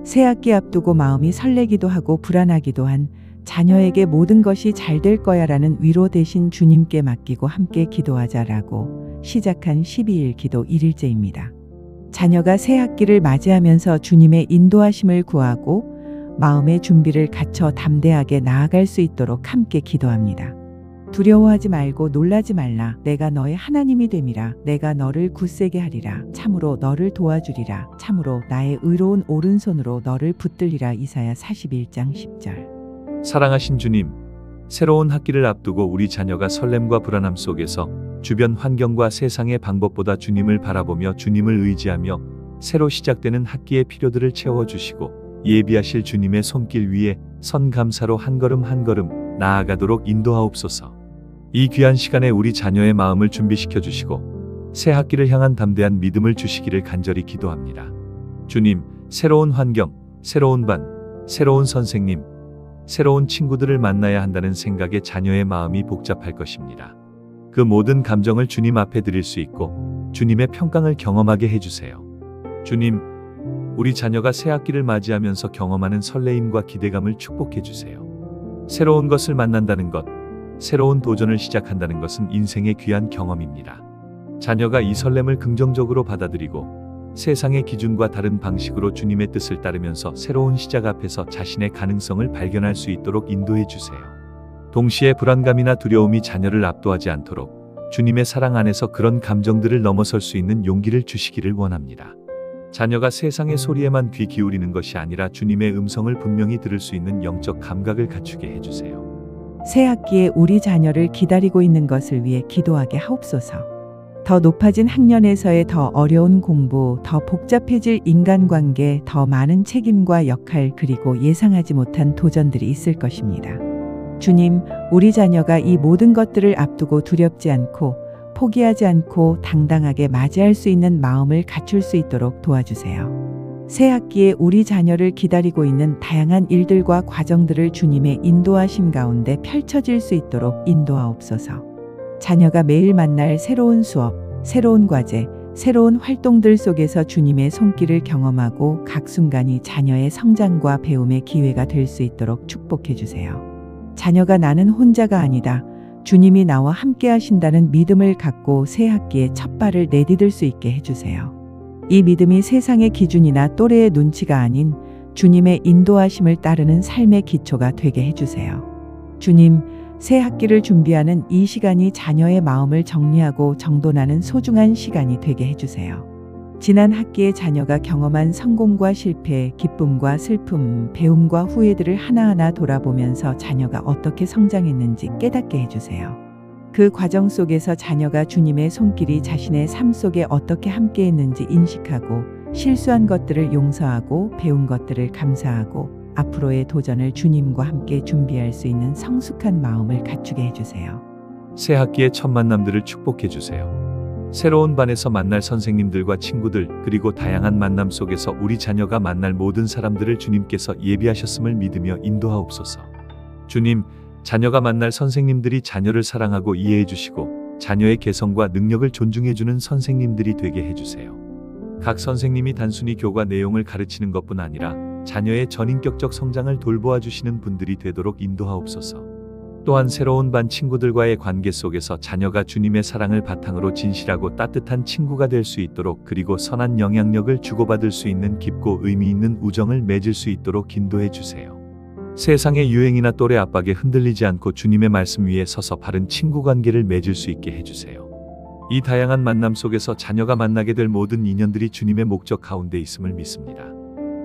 새학기 앞두고 마음이 설레기도 하고 불안하기도 한 자녀에게 모든 것이 잘 될 거야라는 위로 대신 주님께 맡기고 함께 기도하자라고 시작한 12일 기도 1일째입니다. 자녀가 새학기를 맞이하면서 주님의 인도하심을 구하고 마음의 준비를 갖춰 담대하게 나아갈 수 있도록 함께 기도합니다. 두려워하지 말고 놀라지 말라. 내가 너의 하나님이 됨이라. 내가 너를 굳세게 하리라. 참으로 너를 도와주리라. 참으로 나의 의로운 오른손으로 너를 붙들리라. 이사야 41장 10절. 사랑하신 주님, 새로운 학기를 앞두고 우리 자녀가 설렘과 불안함 속에서 주변 환경과 세상의 방법보다 주님을 바라보며 주님을 의지하며 새로 시작되는 학기의 필요들을 채워주시고 예비하실 주님의 손길 위에 선 감사로 한 걸음 한 걸음 나아가도록 인도하옵소서. 이 귀한 시간에 우리 자녀의 마음을 준비시켜 주시고 새 학기를 향한 담대한 믿음을 주시기를 간절히 기도합니다. 주님, 새로운 환경, 새로운 반, 새로운 선생님, 새로운 친구들을 만나야 한다는 생각에 자녀의 마음이 복잡할 것입니다. 그 모든 감정을 주님 앞에 드릴 수 있고 주님의 평강을 경험하게 해주세요. 주님, 우리 자녀가 새 학기를 맞이하면서 경험하는 설레임과 기대감을 축복해 주세요. 새로운 것을 만난다는 것, 새로운 도전을 시작한다는 것은 인생의 귀한 경험입니다. 자녀가 이 설렘을 긍정적으로 받아들이고 세상의 기준과 다른 방식으로 주님의 뜻을 따르면서 새로운 시작 앞에서 자신의 가능성을 발견할 수 있도록 인도해 주세요. 동시에 불안감이나 두려움이 자녀를 압도하지 않도록 주님의 사랑 안에서 그런 감정들을 넘어설 수 있는 용기를 주시기를 원합니다. 자녀가 세상의 소리에만 귀 기울이는 것이 아니라 주님의 음성을 분명히 들을 수 있는 영적 감각을 갖추게 해주세요. 새 학기에 우리 자녀를 기다리고 있는 것을 위해 기도하게 하옵소서. 더 높아진 학년에서의 더 어려운 공부, 더 복잡해질 인간관계, 더 많은 책임과 역할, 그리고 예상하지 못한 도전들이 있을 것입니다. 주님, 우리 자녀가 이 모든 것들을 앞두고 두렵지 않고 포기하지 않고 당당하게 맞이할 수 있는 마음을 갖출 수 있도록 도와주세요. 새 학기에 우리 자녀를 기다리고 있는 다양한 일들과 과정들을 주님의 인도하심 가운데 펼쳐질 수 있도록 인도하옵소서. 자녀가 매일 만날 새로운 수업, 새로운 과제, 새로운 활동들 속에서 주님의 손길을 경험하고 각 순간이 자녀의 성장과 배움의 기회가 될 수 있도록 축복해 주세요. 자녀가 나는 혼자가 아니다. 주님이 나와 함께 하신다는 믿음을 갖고 새 학기에 첫 발을 내디딜 수 있게 해주세요. 이 믿음이 세상의 기준이나 또래의 눈치가 아닌 주님의 인도하심을 따르는 삶의 기초가 되게 해주세요. 주님, 새 학기를 준비하는 이 시간이 자녀의 마음을 정리하고 정돈하는 소중한 시간이 되게 해주세요. 지난 학기에 자녀가 경험한 성공과 실패, 기쁨과 슬픔, 배움과 후회들을 하나하나 돌아보면서 자녀가 어떻게 성장했는지 깨닫게 해주세요. 그 과정 속에서 자녀가 주님의 손길이 자신의 삶 속에 어떻게 함께했는지 인식하고 실수한 것들을 용서하고 배운 것들을 감사하고 앞으로의 도전을 주님과 함께 준비할 수 있는 성숙한 마음을 갖추게 해주세요. 새 학기의 첫 만남들을 축복해 주세요. 새로운 반에서 만날 선생님들과 친구들, 그리고 다양한 만남 속에서 우리 자녀가 만날 모든 사람들을 주님께서 예비하셨음을 믿으며 인도하옵소서. 주님, 자녀가 만날 선생님들이 자녀를 사랑하고 이해해 주시고 자녀의 개성과 능력을 존중해 주는 선생님들이 되게 해주세요. 각 선생님이 단순히 교과 내용을 가르치는 것뿐 아니라 자녀의 전인격적 성장을 돌보아 주시는 분들이 되도록 인도하옵소서. 또한 새로운 반 친구들과의 관계 속에서 자녀가 주님의 사랑을 바탕으로 진실하고 따뜻한 친구가 될 수 있도록, 그리고 선한 영향력을 주고받을 수 있는 깊고 의미 있는 우정을 맺을 수 있도록 인도해 주세요. 세상의 유행이나 또래 압박에 흔들리지 않고 주님의 말씀 위에 서서 바른 친구 관계를 맺을 수 있게 해주세요. 이 다양한 만남 속에서 자녀가 만나게 될 모든 인연들이 주님의 목적 가운데 있음을 믿습니다.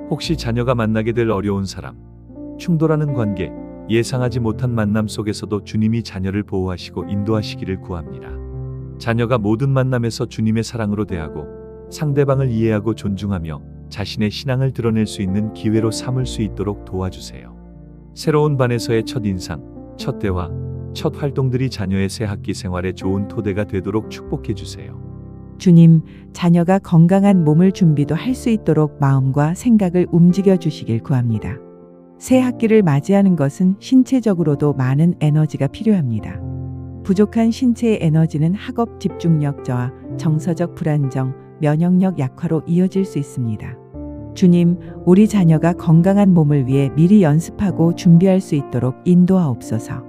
혹시 자녀가 만나게 될 어려운 사람, 충돌하는 관계, 예상하지 못한 만남 속에서도 주님이 자녀를 보호하시고 인도하시기를 구합니다. 자녀가 모든 만남에서 주님의 사랑으로 대하고 상대방을 이해하고 존중하며 자신의 신앙을 드러낼 수 있는 기회로 삼을 수 있도록 도와주세요. 새로운 반에서의 첫 인상, 첫 대화, 첫 활동들이 자녀의 새 학기 생활에 좋은 토대가 되도록 축복해 주세요. 주님, 자녀가 건강한 몸을 준비도 할 수 있도록 마음과 생각을 움직여 주시길 구합니다. 새 학기를 맞이하는 것은 신체적으로도 많은 에너지가 필요합니다. 부족한 신체의 에너지는 학업 집중력 저하, 정서적 불안정, 면역력 약화로 이어질 수 있습니다. 주님, 우리 자녀가 건강한 몸을 위해 미리 연습하고 준비할 수 있도록 인도하옵소서.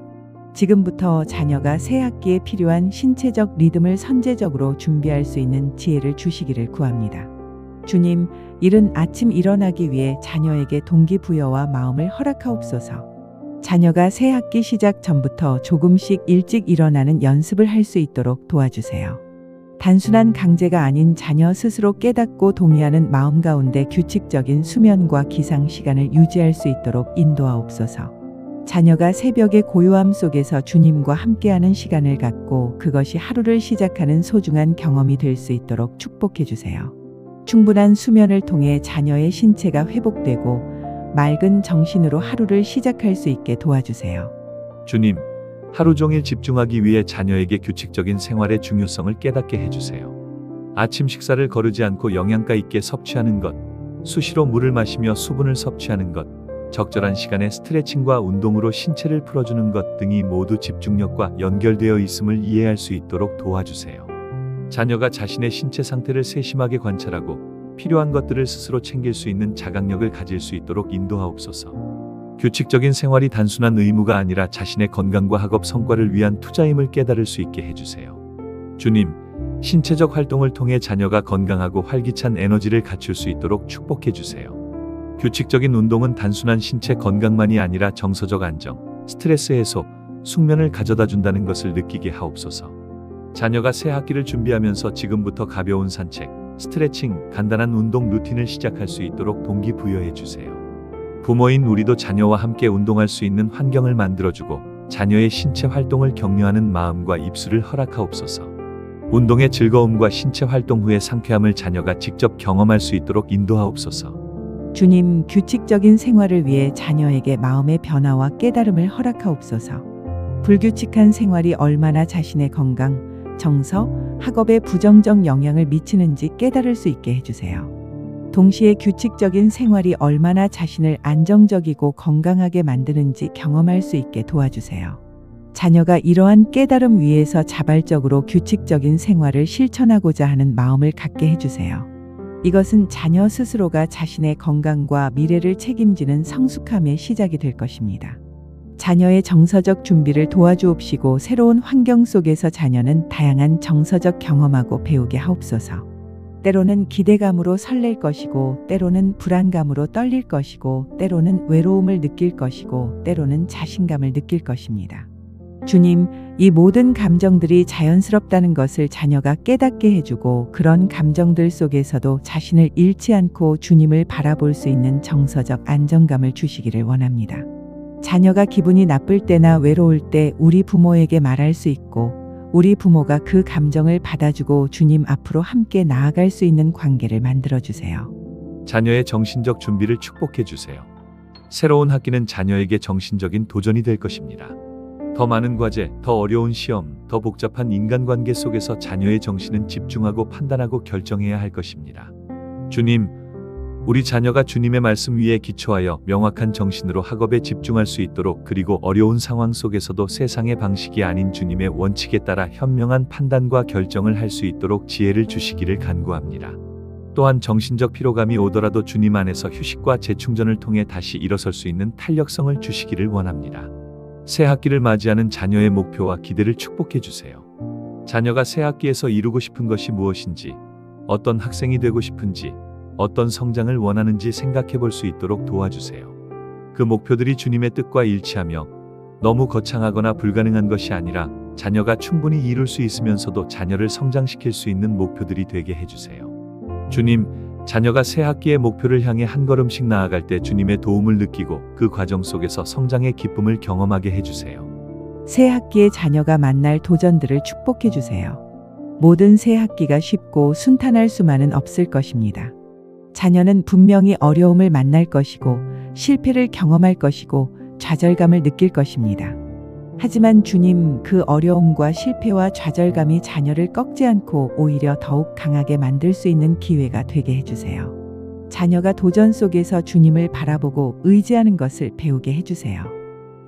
지금부터 자녀가 새 학기에 필요한 신체적 리듬을 선제적으로 준비할 수 있는 지혜를 주시기를 구합니다. 주님, 이른 아침 일어나기 위해 자녀에게 동기부여와 마음을 허락하옵소서. 자녀가 새 학기 시작 전부터 조금씩 일찍 일어나는 연습을 할 수 있도록 도와주세요. 단순한 강제가 아닌 자녀 스스로 깨닫고 동의하는 마음 가운데 규칙적인 수면과 기상 시간을 유지할 수 있도록 인도하옵소서. 자녀가 새벽의 고요함 속에서 주님과 함께하는 시간을 갖고 그것이 하루를 시작하는 소중한 경험이 될 수 있도록 축복해 주세요. 충분한 수면을 통해 자녀의 신체가 회복되고 맑은 정신으로 하루를 시작할 수 있게 도와주세요. 주님, 하루 종일 집중하기 위해 자녀에게 규칙적인 생활의 중요성을 깨닫게 해주세요. 아침 식사를 거르지 않고 영양가 있게 섭취하는 것, 수시로 물을 마시며 수분을 섭취하는 것, 적절한 시간에 스트레칭과 운동으로 신체를 풀어주는 것 등이 모두 집중력과 연결되어 있음을 이해할 수 있도록 도와주세요. 자녀가 자신의 신체 상태를 세심하게 관찰하고 필요한 것들을 스스로 챙길 수 있는 자각력을 가질 수 있도록 인도하옵소서. 규칙적인 생활이 단순한 의무가 아니라 자신의 건강과 학업 성과를 위한 투자임을 깨달을 수 있게 해주세요. 주님, 신체적 활동을 통해 자녀가 건강하고 활기찬 에너지를 갖출 수 있도록 축복해 주세요. 규칙적인 운동은 단순한 신체 건강만이 아니라 정서적 안정, 스트레스 해소, 숙면을 가져다 준다는 것을 느끼게 하옵소서. 자녀가 새 학기를 준비하면서 지금부터 가벼운 산책, 스트레칭, 간단한 운동 루틴을 시작할 수 있도록 동기부여해 주세요. 부모인 우리도 자녀와 함께 운동할 수 있는 환경을 만들어주고 자녀의 신체 활동을 격려하는 마음과 입술을 허락하옵소서. 운동의 즐거움과 신체 활동 후의 상쾌함을 자녀가 직접 경험할 수 있도록 인도하옵소서. 주님, 규칙적인 생활을 위해 자녀에게 마음의 변화와 깨달음을 허락하옵소서. 불규칙한 생활이 얼마나 자신의 건강, 정서, 학업에 부정적 영향을 미치는지 깨달을 수 있게 해주세요. 동시에 규칙적인 생활이 얼마나 자신을 안정적이고 건강하게 만드는지 경험할 수 있게 도와주세요. 자녀가 이러한 깨달음 위에서 자발적으로 규칙적인 생활을 실천하고자 하는 마음을 갖게 해주세요. 이것은 자녀 스스로가 자신의 건강과 미래를 책임지는 성숙함의 시작이 될 것입니다. 자녀의 정서적 준비를 도와주옵시고 새로운 환경 속에서 자녀는 다양한 정서적 경험하고 배우게 하옵소서. 때로는 기대감으로 설렐 것이고 때로는 불안감으로 떨릴 것이고 때로는 외로움을 느낄 것이고 때로는 자신감을 느낄 것입니다. 주님, 이 모든 감정들이 자연스럽다는 것을 자녀가 깨닫게 해주고 그런 감정들 속에서도 자신을 잃지 않고 주님을 바라볼 수 있는 정서적 안정감을 주시기를 원합니다. 자녀가 기분이 나쁠 때나 외로울 때 우리 부모에게 말할 수 있고 우리 부모가 그 감정을 받아주고 주님 앞으로 함께 나아갈 수 있는 관계를 만들어주세요. 자녀의 정신적 준비를 축복해 주세요. 새로운 학기는 자녀에게 정신적인 도전이 될 것입니다. 더 많은 과제, 더 어려운 시험, 더 복잡한 인간관계 속에서 자녀의 정신은 집중하고 판단하고 결정해야 할 것입니다. 주님, 우리 자녀가 주님의 말씀 위에 기초하여 명확한 정신으로 학업에 집중할 수 있도록 그리고 어려운 상황 속에서도 세상의 방식이 아닌 주님의 원칙에 따라 현명한 판단과 결정을 할 수 있도록 지혜를 주시기를 간구합니다. 또한 정신적 피로감이 오더라도 주님 안에서 휴식과 재충전을 통해 다시 일어설 수 있는 탄력성을 주시기를 원합니다. 새 학기를 맞이하는 자녀의 목표와 기대를 축복해 주세요. 자녀가 새 학기에서 이루고 싶은 것이 무엇인지, 어떤 학생이 되고 싶은지, 어떤 성장을 원하는지 생각해 볼 수 있도록 도와주세요. 그 목표들이 주님의 뜻과 일치하며 너무 거창하거나 불가능한 것이 아니라 자녀가 충분히 이룰 수 있으면서도 자녀를 성장시킬 수 있는 목표들이 되게 해주세요. 주님, 자녀가 새 학기의 목표를 향해 한 걸음씩 나아갈 때 주님의 도움을 느끼고 그 과정 속에서 성장의 기쁨을 경험하게 해주세요. 새 학기에 자녀가 만날 도전들을 축복해 주세요. 모든 새 학기가 쉽고 순탄할 수만은 없을 것입니다. 자녀는 분명히 어려움을 만날 것이고 실패를 경험할 것이고 좌절감을 느낄 것입니다. 하지만 주님, 그 어려움과 실패와 좌절감이 자녀를 꺾지 않고 오히려 더욱 강하게 만들 수 있는 기회가 되게 해주세요. 자녀가 도전 속에서 주님을 바라보고 의지하는 것을 배우게 해주세요.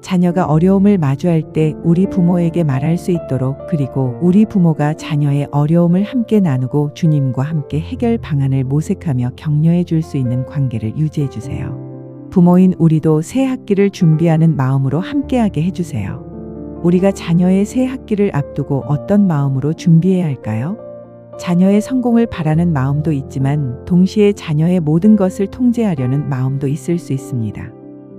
자녀가 어려움을 마주할 때 우리 부모에게 말할 수 있도록, 그리고 우리 부모가 자녀의 어려움을 함께 나누고 주님과 함께 해결 방안을 모색하며 격려해 줄 수 있는 관계를 유지해 주세요. 부모인 우리도 새 학기를 준비하는 마음으로 함께하게 해주세요. 우리가 자녀의 새 학기를 앞두고 어떤 마음으로 준비해야 할까요? 자녀의 성공을 바라는 마음도 있지만 동시에 자녀의 모든 것을 통제하려는 마음도 있을 수 있습니다.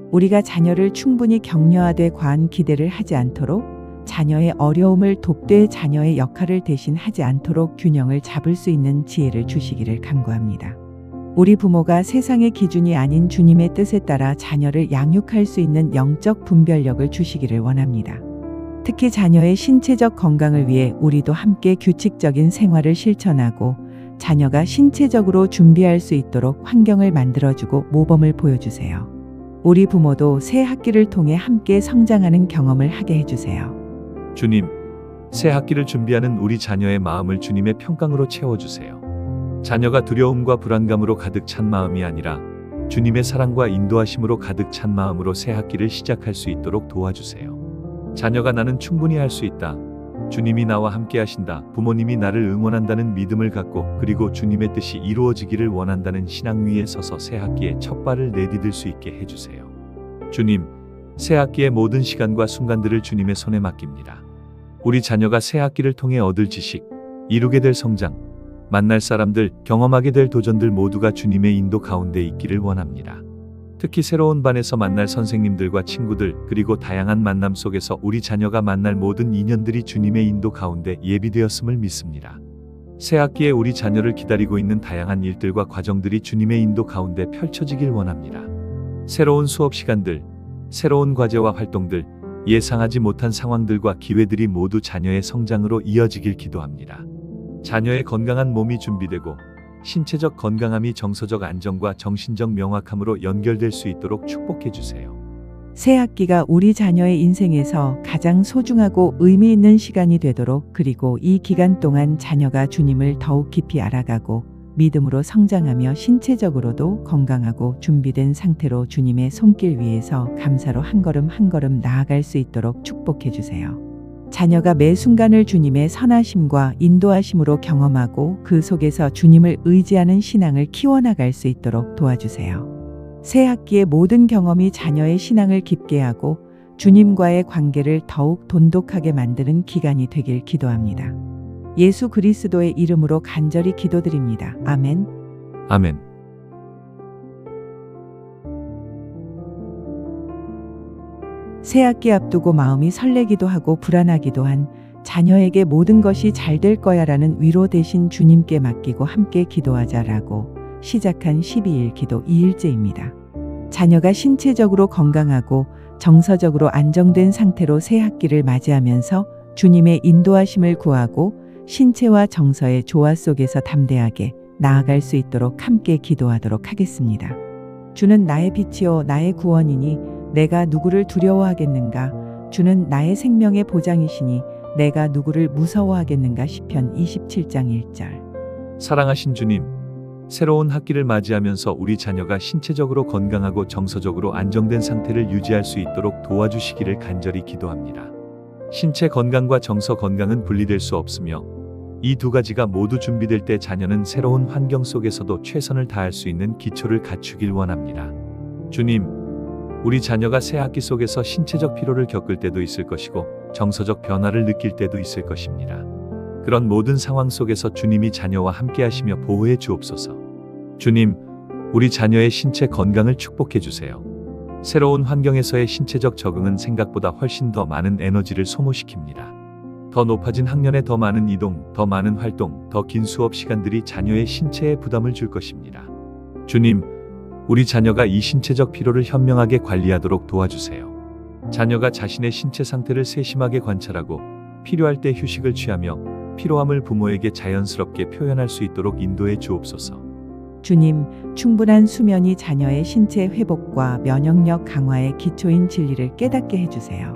우리가 자녀를 충분히 격려하되 과한 기대를 하지 않도록, 자녀의 어려움을 돕되 자녀의 역할을 대신하지 않도록 균형을 잡을 수 있는 지혜를 주시기를 간구합니다. 우리 부모가 세상의 기준이 아닌 주님의 뜻에 따라 자녀를 양육할 수 있는 영적 분별력을 주시기를 원합니다. 특히 자녀의 신체적 건강을 위해 우리도 함께 규칙적인 생활을 실천하고 자녀가 신체적으로 준비할 수 있도록 환경을 만들어주고 모범을 보여주세요. 우리 부모도 새 학기를 통해 함께 성장하는 경험을 하게 해주세요. 주님, 새 학기를 준비하는 우리 자녀의 마음을 주님의 평강으로 채워주세요. 자녀가 두려움과 불안감으로 가득 찬 마음이 아니라 주님의 사랑과 인도하심으로 가득 찬 마음으로 새 학기를 시작할 수 있도록 도와주세요. 자녀가 나는 충분히 할 수 있다, 주님이 나와 함께 하신다, 부모님이 나를 응원한다는 믿음을 갖고, 그리고 주님의 뜻이 이루어지기를 원한다는 신앙 위에 서서 새 학기에 첫 발을 내디딜 수 있게 해주세요. 주님, 새 학기의 모든 시간과 순간들을 주님의 손에 맡깁니다. 우리 자녀가 새 학기를 통해 얻을 지식, 이루게 될 성장, 만날 사람들, 경험하게 될 도전들 모두가 주님의 인도 가운데 있기를 원합니다. 특히 새로운 반에서 만날 선생님들과 친구들, 그리고 다양한 만남 속에서 우리 자녀가 만날 모든 인연들이 주님의 인도 가운데 예비되었음을 믿습니다. 새 학기에 우리 자녀를 기다리고 있는 다양한 일들과 과정들이 주님의 인도 가운데 펼쳐지길 원합니다. 새로운 수업 시간들, 새로운 과제와 활동들, 예상하지 못한 상황들과 기회들이 모두 자녀의 성장으로 이어지길 기도합니다. 자녀의 건강한 몸이 준비되고 신체적 건강함이 정서적 안정과 정신적 명확함으로 연결될 수 있도록 축복해 주세요. 새 학기가 우리 자녀의 인생에서 가장 소중하고 의미 있는 시간이 되도록, 그리고 이 기간 동안 자녀가 주님을 더욱 깊이 알아가고 믿음으로 성장하며 신체적으로도 건강하고 준비된 상태로 주님의 손길 위에서 감사로 한 걸음 한 걸음 나아갈 수 있도록 축복해 주세요. 자녀가 매 순간을 주님의 선하심과 인도하심으로 경험하고 그 속에서 주님을 의지하는 신앙을 키워나갈 수 있도록 도와주세요. 새 학기의 모든 경험이 자녀의 신앙을 깊게 하고 주님과의 관계를 더욱 돈독하게 만드는 기간이 되길 기도합니다. 예수 그리스도의 이름으로 간절히 기도드립니다. 아멘. 아멘. 새 학기 앞두고 마음이 설레기도 하고 불안하기도 한 자녀에게 모든 것이 잘 될 거야라는 위로 대신 주님께 맡기고 함께 기도하자라고 시작한 12일 기도 2일째입니다. 자녀가 신체적으로 건강하고 정서적으로 안정된 상태로 새 학기를 맞이하면서 주님의 인도하심을 구하고 신체와 정서의 조화 속에서 담대하게 나아갈 수 있도록 함께 기도하도록 하겠습니다. 주는 나의 빛이요 나의 구원이니 내가 누구를 두려워하겠는가? 주는 나의 생명의 보장이시니 내가 누구를 무서워하겠는가? 시편 27장 1절. 사랑하신 주님, 새로운 학기를 맞이하면서 우리 자녀가 신체적으로 건강하고 정서적으로 안정된 상태를 유지할 수 있도록 도와주시기를 간절히 기도합니다. 신체 건강과 정서 건강은 분리될 수 없으며 이 두 가지가 모두 준비될 때 자녀는 새로운 환경 속에서도 최선을 다할 수 있는 기초를 갖추길 원합니다. 주님, 우리 자녀가 새 학기 속에서 신체적 피로를 겪을 때도 있을 것이고 정서적 변화를 느낄 때도 있을 것입니다. 그런 모든 상황 속에서 주님이 자녀와 함께 하시며 보호해 주옵소서. 주님, 우리 자녀의 신체 건강을 축복해 주세요. 새로운 환경에서의 신체적 적응은 생각보다 훨씬 더 많은 에너지를 소모시킵니다. 더 높아진 학년에 더 많은 이동, 더 많은 활동, 더 긴 수업 시간들이 자녀의 신체에 부담을 줄 것입니다. 주님, 우리 자녀가 이 신체적 피로를 현명하게 관리하도록 도와주세요. 자녀가 자신의 신체 상태를 세심하게 관찰하고 필요할 때 휴식을 취하며 피로함을 부모에게 자연스럽게 표현할 수 있도록 인도해 주옵소서. 주님, 충분한 수면이 자녀의 신체 회복과 면역력 강화의 기초인 진리를 깨닫게 해주세요.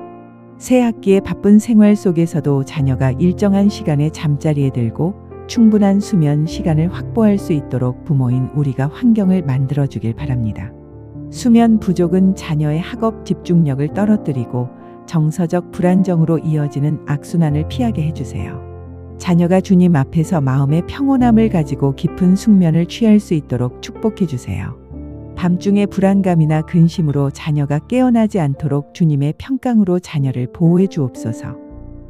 새 학기의 바쁜 생활 속에서도 자녀가 일정한 시간에 잠자리에 들고 충분한 수면 시간을 확보할 수 있도록 부모인 우리가 환경을 만들어주길 바랍니다. 수면 부족은 자녀의 학업 집중력을 떨어뜨리고 정서적 불안정으로 이어지는 악순환을 피하게 해주세요. 자녀가 주님 앞에서 마음의 평온함을 가지고 깊은 숙면을 취할 수 있도록 축복해 주세요. 밤중에 불안감이나 근심으로 자녀가 깨어나지 않도록 주님의 평강으로 자녀를 보호해 주옵소서.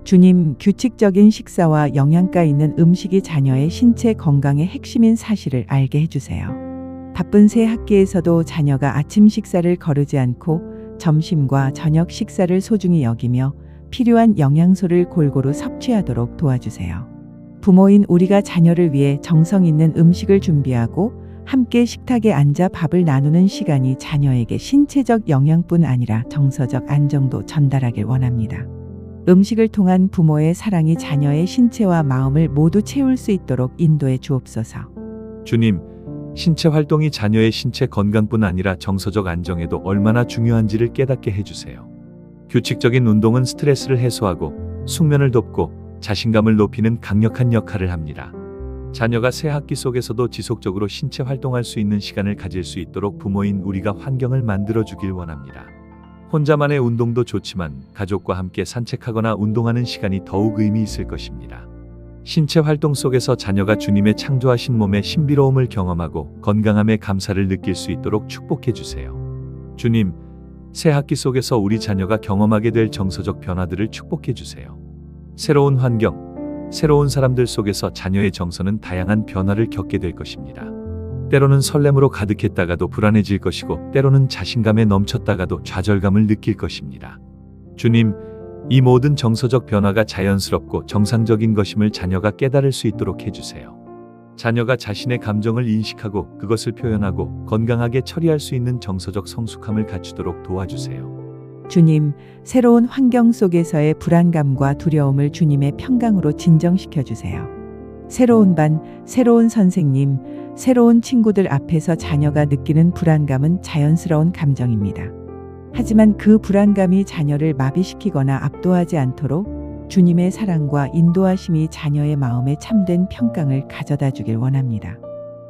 주님, 규칙적인 식사와 영양가 있는 음식이 자녀의 신체 건강의 핵심인 사실을 알게 해주세요. 바쁜 새 학기에서도 자녀가 아침 식사를 거르지 않고 점심과 저녁 식사를 소중히 여기며 필요한 영양소를 골고루 섭취하도록 도와주세요. 부모인 우리가 자녀를 위해 정성 있는 음식을 준비하고 함께 식탁에 앉아 밥을 나누는 시간이 자녀에게 신체적 영양뿐 아니라 정서적 안정도 전달하길 원합니다. 음식을 통한 부모의 사랑이 자녀의 신체와 마음을 모두 채울 수 있도록 인도해 주옵소서. 주님, 신체 활동이 자녀의 신체 건강뿐 아니라 정서적 안정에도 얼마나 중요한지를 깨닫게 해주세요. 규칙적인 운동은 스트레스를 해소하고 숙면을 돕고 자신감을 높이는 강력한 역할을 합니다. 자녀가 새 학기 속에서도 지속적으로 신체 활동할 수 있는 시간을 가질 수 있도록 부모인 우리가 환경을 만들어 주길 원합니다. 혼자만의 운동도 좋지만 가족과 함께 산책하거나 운동하는 시간이 더욱 의미 있을 것입니다. 신체 활동 속에서 자녀가 주님의 창조하신 몸의 신비로움을 경험하고 건강함의 감사를 느낄 수 있도록 축복해 주세요. 주님, 새 학기 속에서 우리 자녀가 경험하게 될 정서적 변화들을 축복해 주세요. 새로운 환경, 새로운 사람들 속에서 자녀의 정서는 다양한 변화를 겪게 될 것입니다. 때로는 설렘으로 가득했다가도 불안해질 것이고 때로는 자신감에 넘쳤다가도 좌절감을 느낄 것입니다. 주님, 이 모든 정서적 변화가 자연스럽고 정상적인 것임을 자녀가 깨달을 수 있도록 해주세요. 자녀가 자신의 감정을 인식하고 그것을 표현하고 건강하게 처리할 수 있는 정서적 성숙함을 갖추도록 도와주세요. 주님, 새로운 환경 속에서의 불안감과 두려움을 주님의 평강으로 진정시켜 주세요. 새로운 반, 새로운 선생님, 새로운 친구들 앞에서 자녀가 느끼는 불안감은 자연스러운 감정입니다. 하지만 그 불안감이 자녀를 마비시키거나 압도하지 않도록 주님의 사랑과 인도하심이 자녀의 마음에 참된 평강을 가져다 주길 원합니다.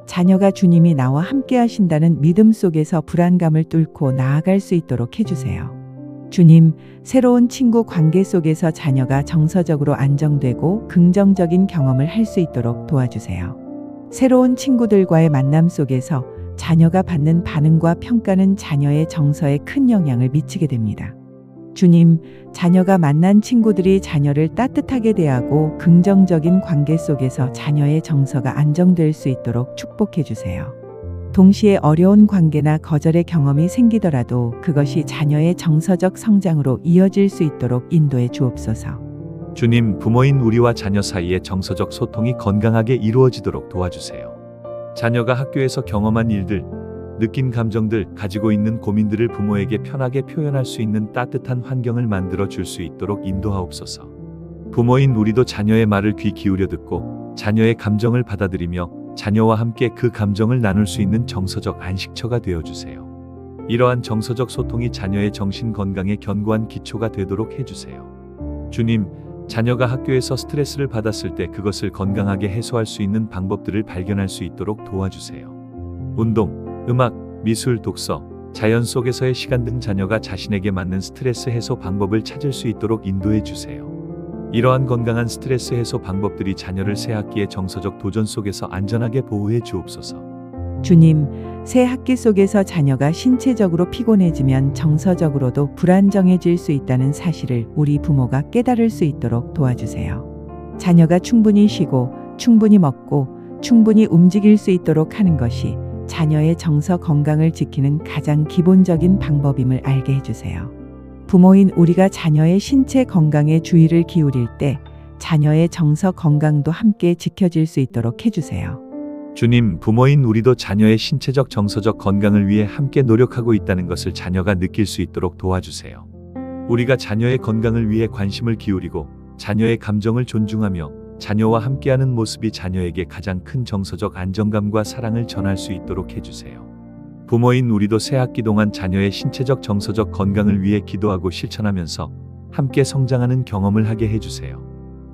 자녀가 주님이 나와 함께 하신다는 믿음 속에서 불안감을 뚫고 나아갈 수 있도록 해주세요. 주님, 새로운 친구 관계 속에서 자녀가 정서적으로 안정되고 긍정적인 경험을 할 수 있도록 도와주세요. 새로운 친구들과의 만남 속에서 자녀가 받는 반응과 평가는 자녀의 정서에 큰 영향을 미치게 됩니다. 주님, 자녀가 만난 친구들이 자녀를 따뜻하게 대하고 긍정적인 관계 속에서 자녀의 정서가 안정될 수 있도록 축복해 주세요. 동시에 어려운 관계나 거절의 경험이 생기더라도 그것이 자녀의 정서적 성장으로 이어질 수 있도록 인도해 주옵소서. 주님, 부모인 우리와 자녀 사이의 정서적 소통이 건강하게 이루어지도록 도와주세요. 자녀가 학교에서 경험한 일들, 느낀 감정들, 가지고 있는 고민들을 부모에게 편하게 표현할 수 있는 따뜻한 환경을 만들어 줄 수 있도록 인도하옵소서. 부모인 우리도 자녀의 말을 귀 기울여 듣고 자녀의 감정을 받아들이며 자녀와 함께 그 감정을 나눌 수 있는 정서적 안식처가 되어주세요. 이러한 정서적 소통이 자녀의 정신 건강에 견고한 기초가 되도록 해주세요. 주님, 자녀가 학교에서 스트레스를 받았을 때 그것을 건강하게 해소할 수 있는 방법들을 발견할 수 있도록 도와주세요. 운동, 음악, 미술, 독서, 자연 속에서의 시간 등 자녀가 자신에게 맞는 스트레스 해소 방법을 찾을 수 있도록 인도해 주세요. 이러한 건강한 스트레스 해소 방법들이 자녀를 새 학기의 정서적 도전 속에서 안전하게 보호해 주옵소서. 주님, 새 학기 속에서 자녀가 신체적으로 피곤해지면 정서적으로도 불안정해질 수 있다는 사실을 우리 부모가 깨달을 수 있도록 도와주세요. 자녀가 충분히 쉬고 충분히 먹고 충분히 움직일 수 있도록 하는 것이 자녀의 정서 건강을 지키는 가장 기본적인 방법임을 알게 해주세요. 부모인 우리가 자녀의 신체 건강에 주의를 기울일 때 자녀의 정서 건강도 함께 지켜질 수 있도록 해주세요. 주님, 부모인 우리도 자녀의 신체적 정서적 건강을 위해 함께 노력하고 있다는 것을 자녀가 느낄 수 있도록 도와주세요. 우리가 자녀의 건강을 위해 관심을 기울이고 자녀의 감정을 존중하며 자녀와 함께하는 모습이 자녀에게 가장 큰 정서적 안정감과 사랑을 전할 수 있도록 해주세요. 부모인 우리도 새 학기 동안 자녀의 신체적 정서적 건강을 위해 기도하고 실천하면서 함께 성장하는 경험을 하게 해주세요.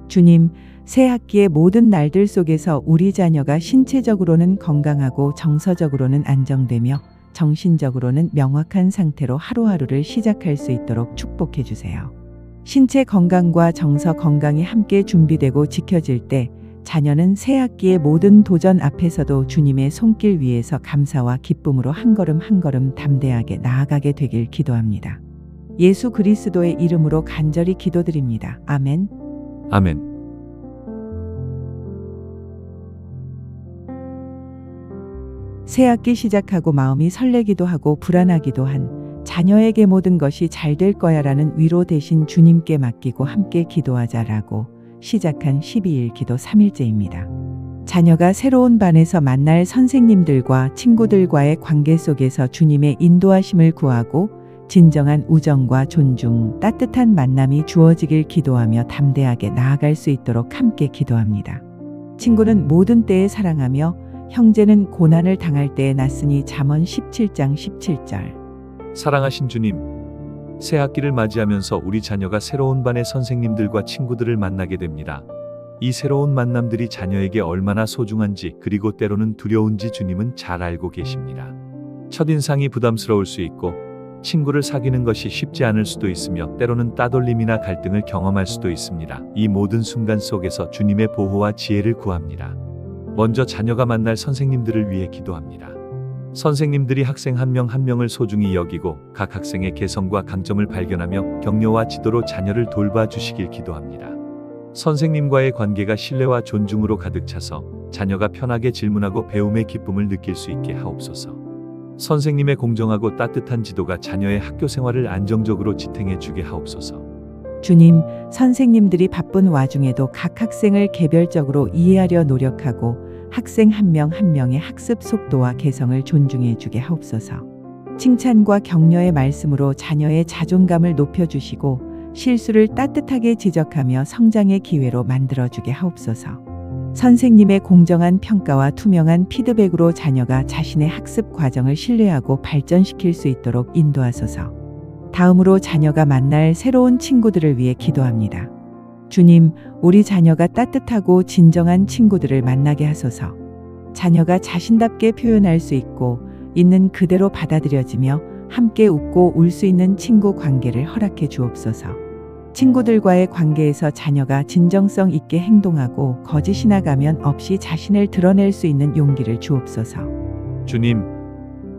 주님, 새 학기의 모든 날들 속에서 우리 자녀가 신체적으로는 건강하고 정서적으로는 안정되며 정신적으로는 명확한 상태로 하루하루를 시작할 수 있도록 축복해 주세요. 신체 건강과 정서 건강이 함께 준비되고 지켜질 때 자녀는 새 학기의 모든 도전 앞에서도 주님의 손길 위에서 감사와 기쁨으로 한 걸음 한 걸음 담대하게 나아가게 되길 기도합니다. 예수 그리스도의 이름으로 간절히 기도드립니다. 아멘. 아멘. 새 학기 시작하고 마음이 설레기도 하고 불안하기도 한 자녀에게 모든 것이 잘 될 거야라는 위로 대신 주님께 맡기고 함께 기도하자라고 시작한 12일 기도 3일째입니다. 자녀가 새로운 반에서 만날 선생님들과 친구들과의 관계 속에서 주님의 인도하심을 구하고 진정한 우정과 존중, 따뜻한 만남이 주어지길 기도하며 담대하게 나아갈 수 있도록 함께 기도합니다. 친구는 모든 때에 사랑하며 형제는 고난을 당할 때에 낫으니 잠언 17장 17절. 사랑하신 주님, 새 학기를 맞이하면서 우리 자녀가 새로운 반의 선생님들과 친구들을 만나게 됩니다. 이 새로운 만남들이 자녀에게 얼마나 소중한지 그리고 때로는 두려운지 주님은 잘 알고 계십니다. 첫인상이 부담스러울 수 있고 친구를 사귀는 것이 쉽지 않을 수도 있으며 때로는 따돌림이나 갈등을 경험할 수도 있습니다. 이 모든 순간 속에서 주님의 보호와 지혜를 구합니다. 먼저 자녀가 만날 선생님들을 위해 기도합니다. 선생님들이 학생 한 명 한 명을 소중히 여기고 각 학생의 개성과 강점을 발견하며 격려와 지도로 자녀를 돌봐주시길 기도합니다. 선생님과의 관계가 신뢰와 존중으로 가득 차서 자녀가 편하게 질문하고 배움의 기쁨을 느낄 수 있게 하옵소서. 선생님의 공정하고 따뜻한 지도가 자녀의 학교 생활을 안정적으로 지탱해 주게 하옵소서. 주님, 선생님들이 바쁜 와중에도 각 학생을 개별적으로 이해하려 노력하고 학생 한 명 한 명의 학습 속도와 개성을 존중해 주게 하옵소서. 칭찬과 격려의 말씀으로 자녀의 자존감을 높여주시고 실수를 따뜻하게 지적하며 성장의 기회로 만들어주게 하옵소서. 선생님의 공정한 평가와 투명한 피드백으로 자녀가 자신의 학습 과정을 신뢰하고 발전시킬 수 있도록 인도하소서. 다음으로 자녀가 만날 새로운 친구들을 위해 기도합니다. 주님, 우리 자녀가 따뜻하고 진정한 친구들을 만나게 하소서. 자녀가 자신답게 표현할 수 있고 있는 그대로 받아들여지며 함께 웃고 울 수 있는 친구 관계를 허락해 주옵소서. 친구들과의 관계에서 자녀가 진정성 있게 행동하고 거짓이나 가면 없이 자신을 드러낼 수 있는 용기를 주옵소서. 주님,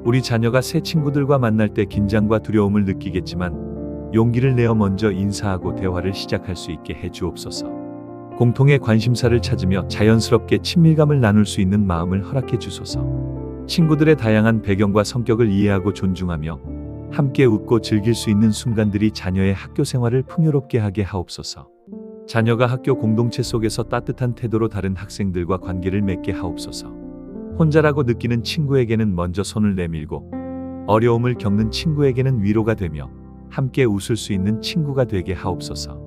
우리 자녀가 새 친구들과 만날 때 긴장과 두려움을 느끼겠지만 용기를 내어 먼저 인사하고 대화를 시작할 수 있게 해 주옵소서. 공통의 관심사를 찾으며 자연스럽게 친밀감을 나눌 수 있는 마음을 허락해 주소서. 친구들의 다양한 배경과 성격을 이해하고 존중하며 함께 웃고 즐길 수 있는 순간들이 자녀의 학교 생활을 풍요롭게 하게 하옵소서. 자녀가 학교 공동체 속에서 따뜻한 태도로 다른 학생들과 관계를 맺게 하옵소서. 혼자라고 느끼는 친구에게는 먼저 손을 내밀고 어려움을 겪는 친구에게는 위로가 되며 함께 웃을 수 있는 친구가 되게 하옵소서.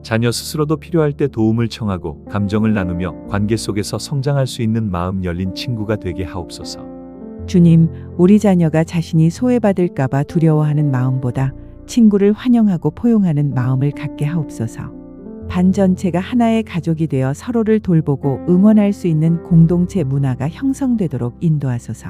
자녀 스스로도 필요할 때 도움을 청하고 감정을 나누며 관계 속에서 성장할 수 있는 마음 열린 친구가 되게 하옵소서. 주님, 우리 자녀가 자신이 소외받을까봐 두려워하는 마음보다 친구를 환영하고 포용하는 마음을 갖게 하옵소서. 반 전체가 하나의 가족이 되어 서로를 돌보고 응원할 수 있는 공동체 문화가 형성되도록 인도하소서.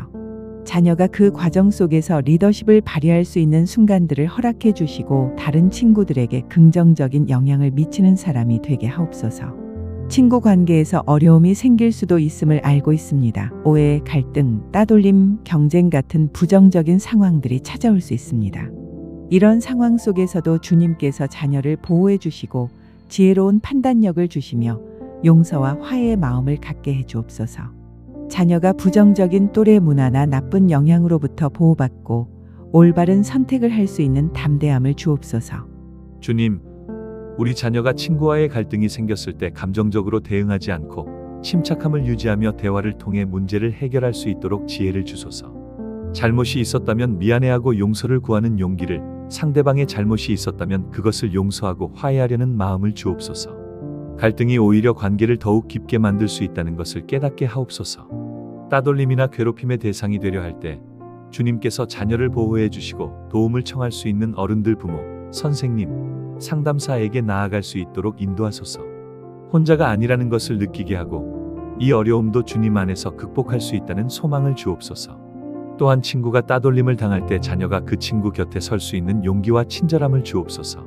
자녀가 그 과정 속에서 리더십을 발휘할 수 있는 순간들을 허락해 주시고 다른 친구들에게 긍정적인 영향을 미치는 사람이 되게 하옵소서. 친구 관계에서 어려움이 생길 수도 있음을 알고 있습니다. 오해, 갈등, 따돌림, 경쟁 같은 부정적인 상황들이 찾아올 수 있습니다. 이런 상황 속에서도 주님께서 자녀를 보호해 주시고 지혜로운 판단력을 주시며 용서와 화해의 마음을 갖게 해 주옵소서. 자녀가 부정적인 또래 문화나 나쁜 영향으로부터 보호받고 올바른 선택을 할 수 있는 담대함을 주옵소서. 주님, 우리 자녀가 친구와의 갈등이 생겼을 때 감정적으로 대응하지 않고 침착함을 유지하며 대화를 통해 문제를 해결할 수 있도록 지혜를 주소서. 잘못이 있었다면 미안해하고 용서를 구하는 용기를, 상대방의 잘못이 있었다면 그것을 용서하고 화해하려는 마음을 주옵소서. 갈등이 오히려 관계를 더욱 깊게 만들 수 있다는 것을 깨닫게 하옵소서. 따돌림이나 괴롭힘의 대상이 되려 할 때 주님께서 자녀를 보호해 주시고 도움을 청할 수 있는 어른들, 부모, 선생님, 상담사에게 나아갈 수 있도록 인도하소서. 혼자가 아니라는 것을 느끼게 하고 이 어려움도 주님 안에서 극복할 수 있다는 소망을 주옵소서. 또한 친구가 따돌림을 당할 때 자녀가 그 친구 곁에 설 수 있는 용기와 친절함을 주옵소서.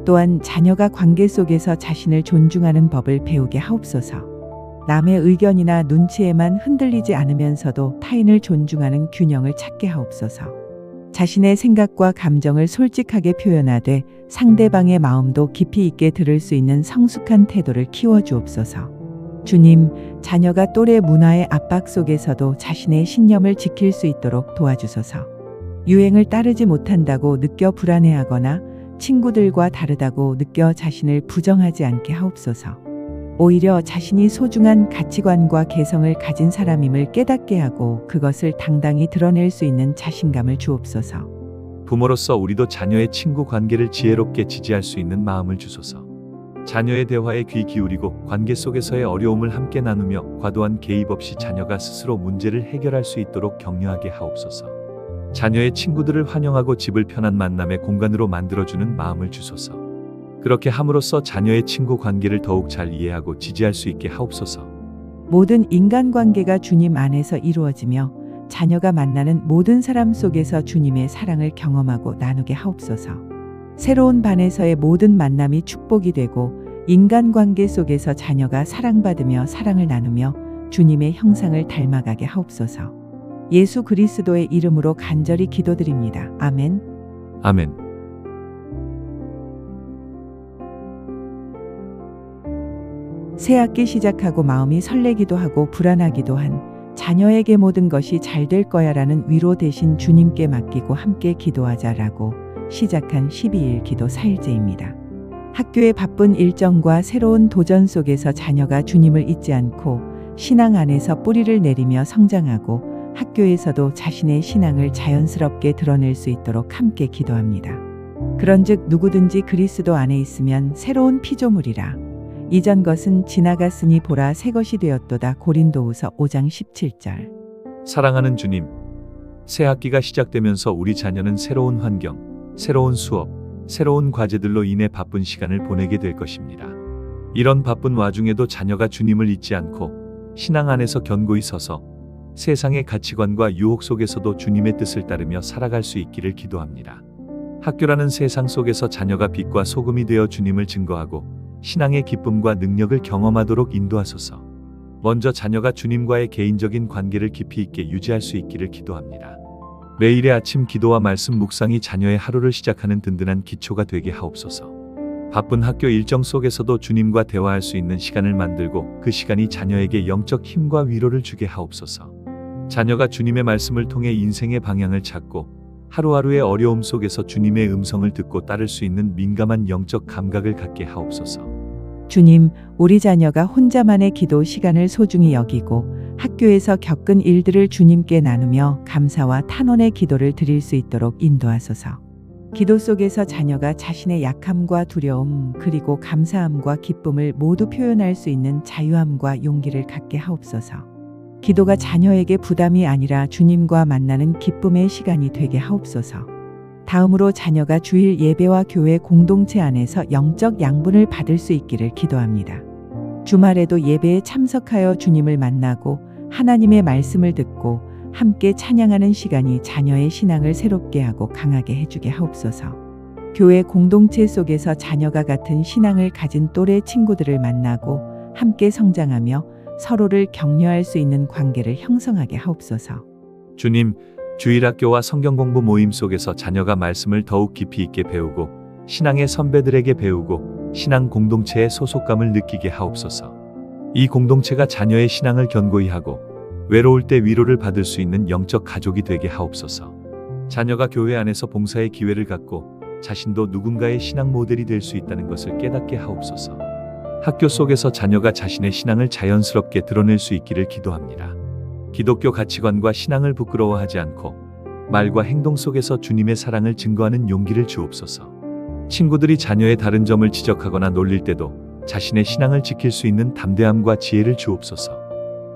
또한 자녀가 관계 속에서 자신을 존중하는 법을 배우게 하옵소서. 남의 의견이나 눈치에만 흔들리지 않으면서도 타인을 존중하는 균형을 찾게 하옵소서. 자신의 생각과 감정을 솔직하게 표현하되 상대방의 마음도 깊이 있게 들을 수 있는 성숙한 태도를 키워주옵소서. 주님, 자녀가 또래 문화의 압박 속에서도 자신의 신념을 지킬 수 있도록 도와주소서. 유행을 따르지 못한다고 느껴 불안해하거나 친구들과 다르다고 느껴 자신을 부정하지 않게 하옵소서. 오히려 자신이 소중한 가치관과 개성을 가진 사람임을 깨닫게 하고 그것을 당당히 드러낼 수 있는 자신감을 주옵소서. 부모로서 우리도 자녀의 친구 관계를 지혜롭게 지지할 수 있는 마음을 주소서. 자녀의 대화에 귀 기울이고 관계 속에서의 어려움을 함께 나누며 과도한 개입 없이 자녀가 스스로 문제를 해결할 수 있도록 격려하게 하옵소서. 자녀의 친구들을 환영하고 집을 편한 만남의 공간으로 만들어주는 마음을 주소서. 그렇게 함으로써 자녀의 친구 관계를 더욱 잘 이해하고 지지할 수 있게 하옵소서. 모든 인간관계가 주님 안에서 이루어지며 자녀가 만나는 모든 사람 속에서 주님의 사랑을 경험하고 나누게 하옵소서. 새로운 반에서의 모든 만남이 축복이 되고 인간관계 속에서 자녀가 사랑받으며 사랑을 나누며 주님의 형상을 닮아가게 하옵소서. 예수 그리스도의 이름으로 간절히 기도드립니다. 아멘. 아멘. 새 학기 시작하고 마음이 설레기도 하고 불안하기도 한 자녀에게 모든 것이 잘 될 거야라는 위로 대신 주님께 맡기고 함께 기도하자라고 시작한 12일 기도 4일째입니다. 학교의 바쁜 일정과 새로운 도전 속에서 자녀가 주님을 잊지 않고 신앙 안에서 뿌리를 내리며 성장하고 학교에서도 자신의 신앙을 자연스럽게 드러낼 수 있도록 함께 기도합니다. 그런즉 누구든지 그리스도 안에 있으면 새로운 피조물이라. 이전 것은 지나갔으니 보라 새 것이 되었도다. 고린도후서 5장 17절. 사랑하는 주님, 새 학기가 시작되면서 우리 자녀는 새로운 환경, 새로운 수업, 새로운 과제들로 인해 바쁜 시간을 보내게 될 것입니다. 이런 바쁜 와중에도 자녀가 주님을 잊지 않고 신앙 안에서 견고히 서서 세상의 가치관과 유혹 속에서도 주님의 뜻을 따르며 살아갈 수 있기를 기도합니다. 학교라는 세상 속에서 자녀가 빛과 소금이 되어 주님을 증거하고 신앙의 기쁨과 능력을 경험하도록 인도하소서. 먼저 자녀가 주님과의 개인적인 관계를 깊이 있게 유지할 수 있기를 기도합니다. 매일의 아침 기도와 말씀 묵상이 자녀의 하루를 시작하는 든든한 기초가 되게 하옵소서. 바쁜 학교 일정 속에서도 주님과 대화할 수 있는 시간을 만들고 그 시간이 자녀에게 영적 힘과 위로를 주게 하옵소서. 자녀가 주님의 말씀을 통해 인생의 방향을 찾고 하루하루의 어려움 속에서 주님의 음성을 듣고 따를 수 있는 민감한 영적 감각을 갖게 하옵소서. 주님, 우리 자녀가 혼자만의 기도 시간을 소중히 여기고 학교에서 겪은 일들을 주님께 나누며 감사와 탄원의 기도를 드릴 수 있도록 인도하소서. 기도 속에서 자녀가 자신의 약함과 두려움 그리고 감사함과 기쁨을 모두 표현할 수 있는 자유함과 용기를 갖게 하옵소서. 기도가 자녀에게 부담이 아니라 주님과 만나는 기쁨의 시간이 되게 하옵소서. 다음으로 자녀가 주일 예배와 교회 공동체 안에서 영적 양분을 받을 수 있기를 기도합니다. 주말에도 예배에 참석하여 주님을 만나고 하나님의 말씀을 듣고 함께 찬양하는 시간이 자녀의 신앙을 새롭게 하고 강하게 해주게 하옵소서. 교회 공동체 속에서 자녀가 같은 신앙을 가진 또래 친구들을 만나고 함께 성장하며 서로를 격려할 수 있는 관계를 형성하게 하옵소서. 주님, 주일학교와 성경공부 모임 속에서 자녀가 말씀을 더욱 깊이 있게 배우고 신앙의 선배들에게 배우고 신앙 공동체의 소속감을 느끼게 하옵소서. 이 공동체가 자녀의 신앙을 견고히 하고 외로울 때 위로를 받을 수 있는 영적 가족이 되게 하옵소서. 자녀가 교회 안에서 봉사의 기회를 갖고 자신도 누군가의 신앙 모델이 될 수 있다는 것을 깨닫게 하옵소서. 학교 속에서 자녀가 자신의 신앙을 자연스럽게 드러낼 수 있기를 기도합니다. 기독교 가치관과 신앙을 부끄러워하지 않고 말과 행동 속에서 주님의 사랑을 증거하는 용기를 주옵소서. 친구들이 자녀의 다른 점을 지적하거나 놀릴 때도 자신의 신앙을 지킬 수 있는 담대함과 지혜를 주옵소서.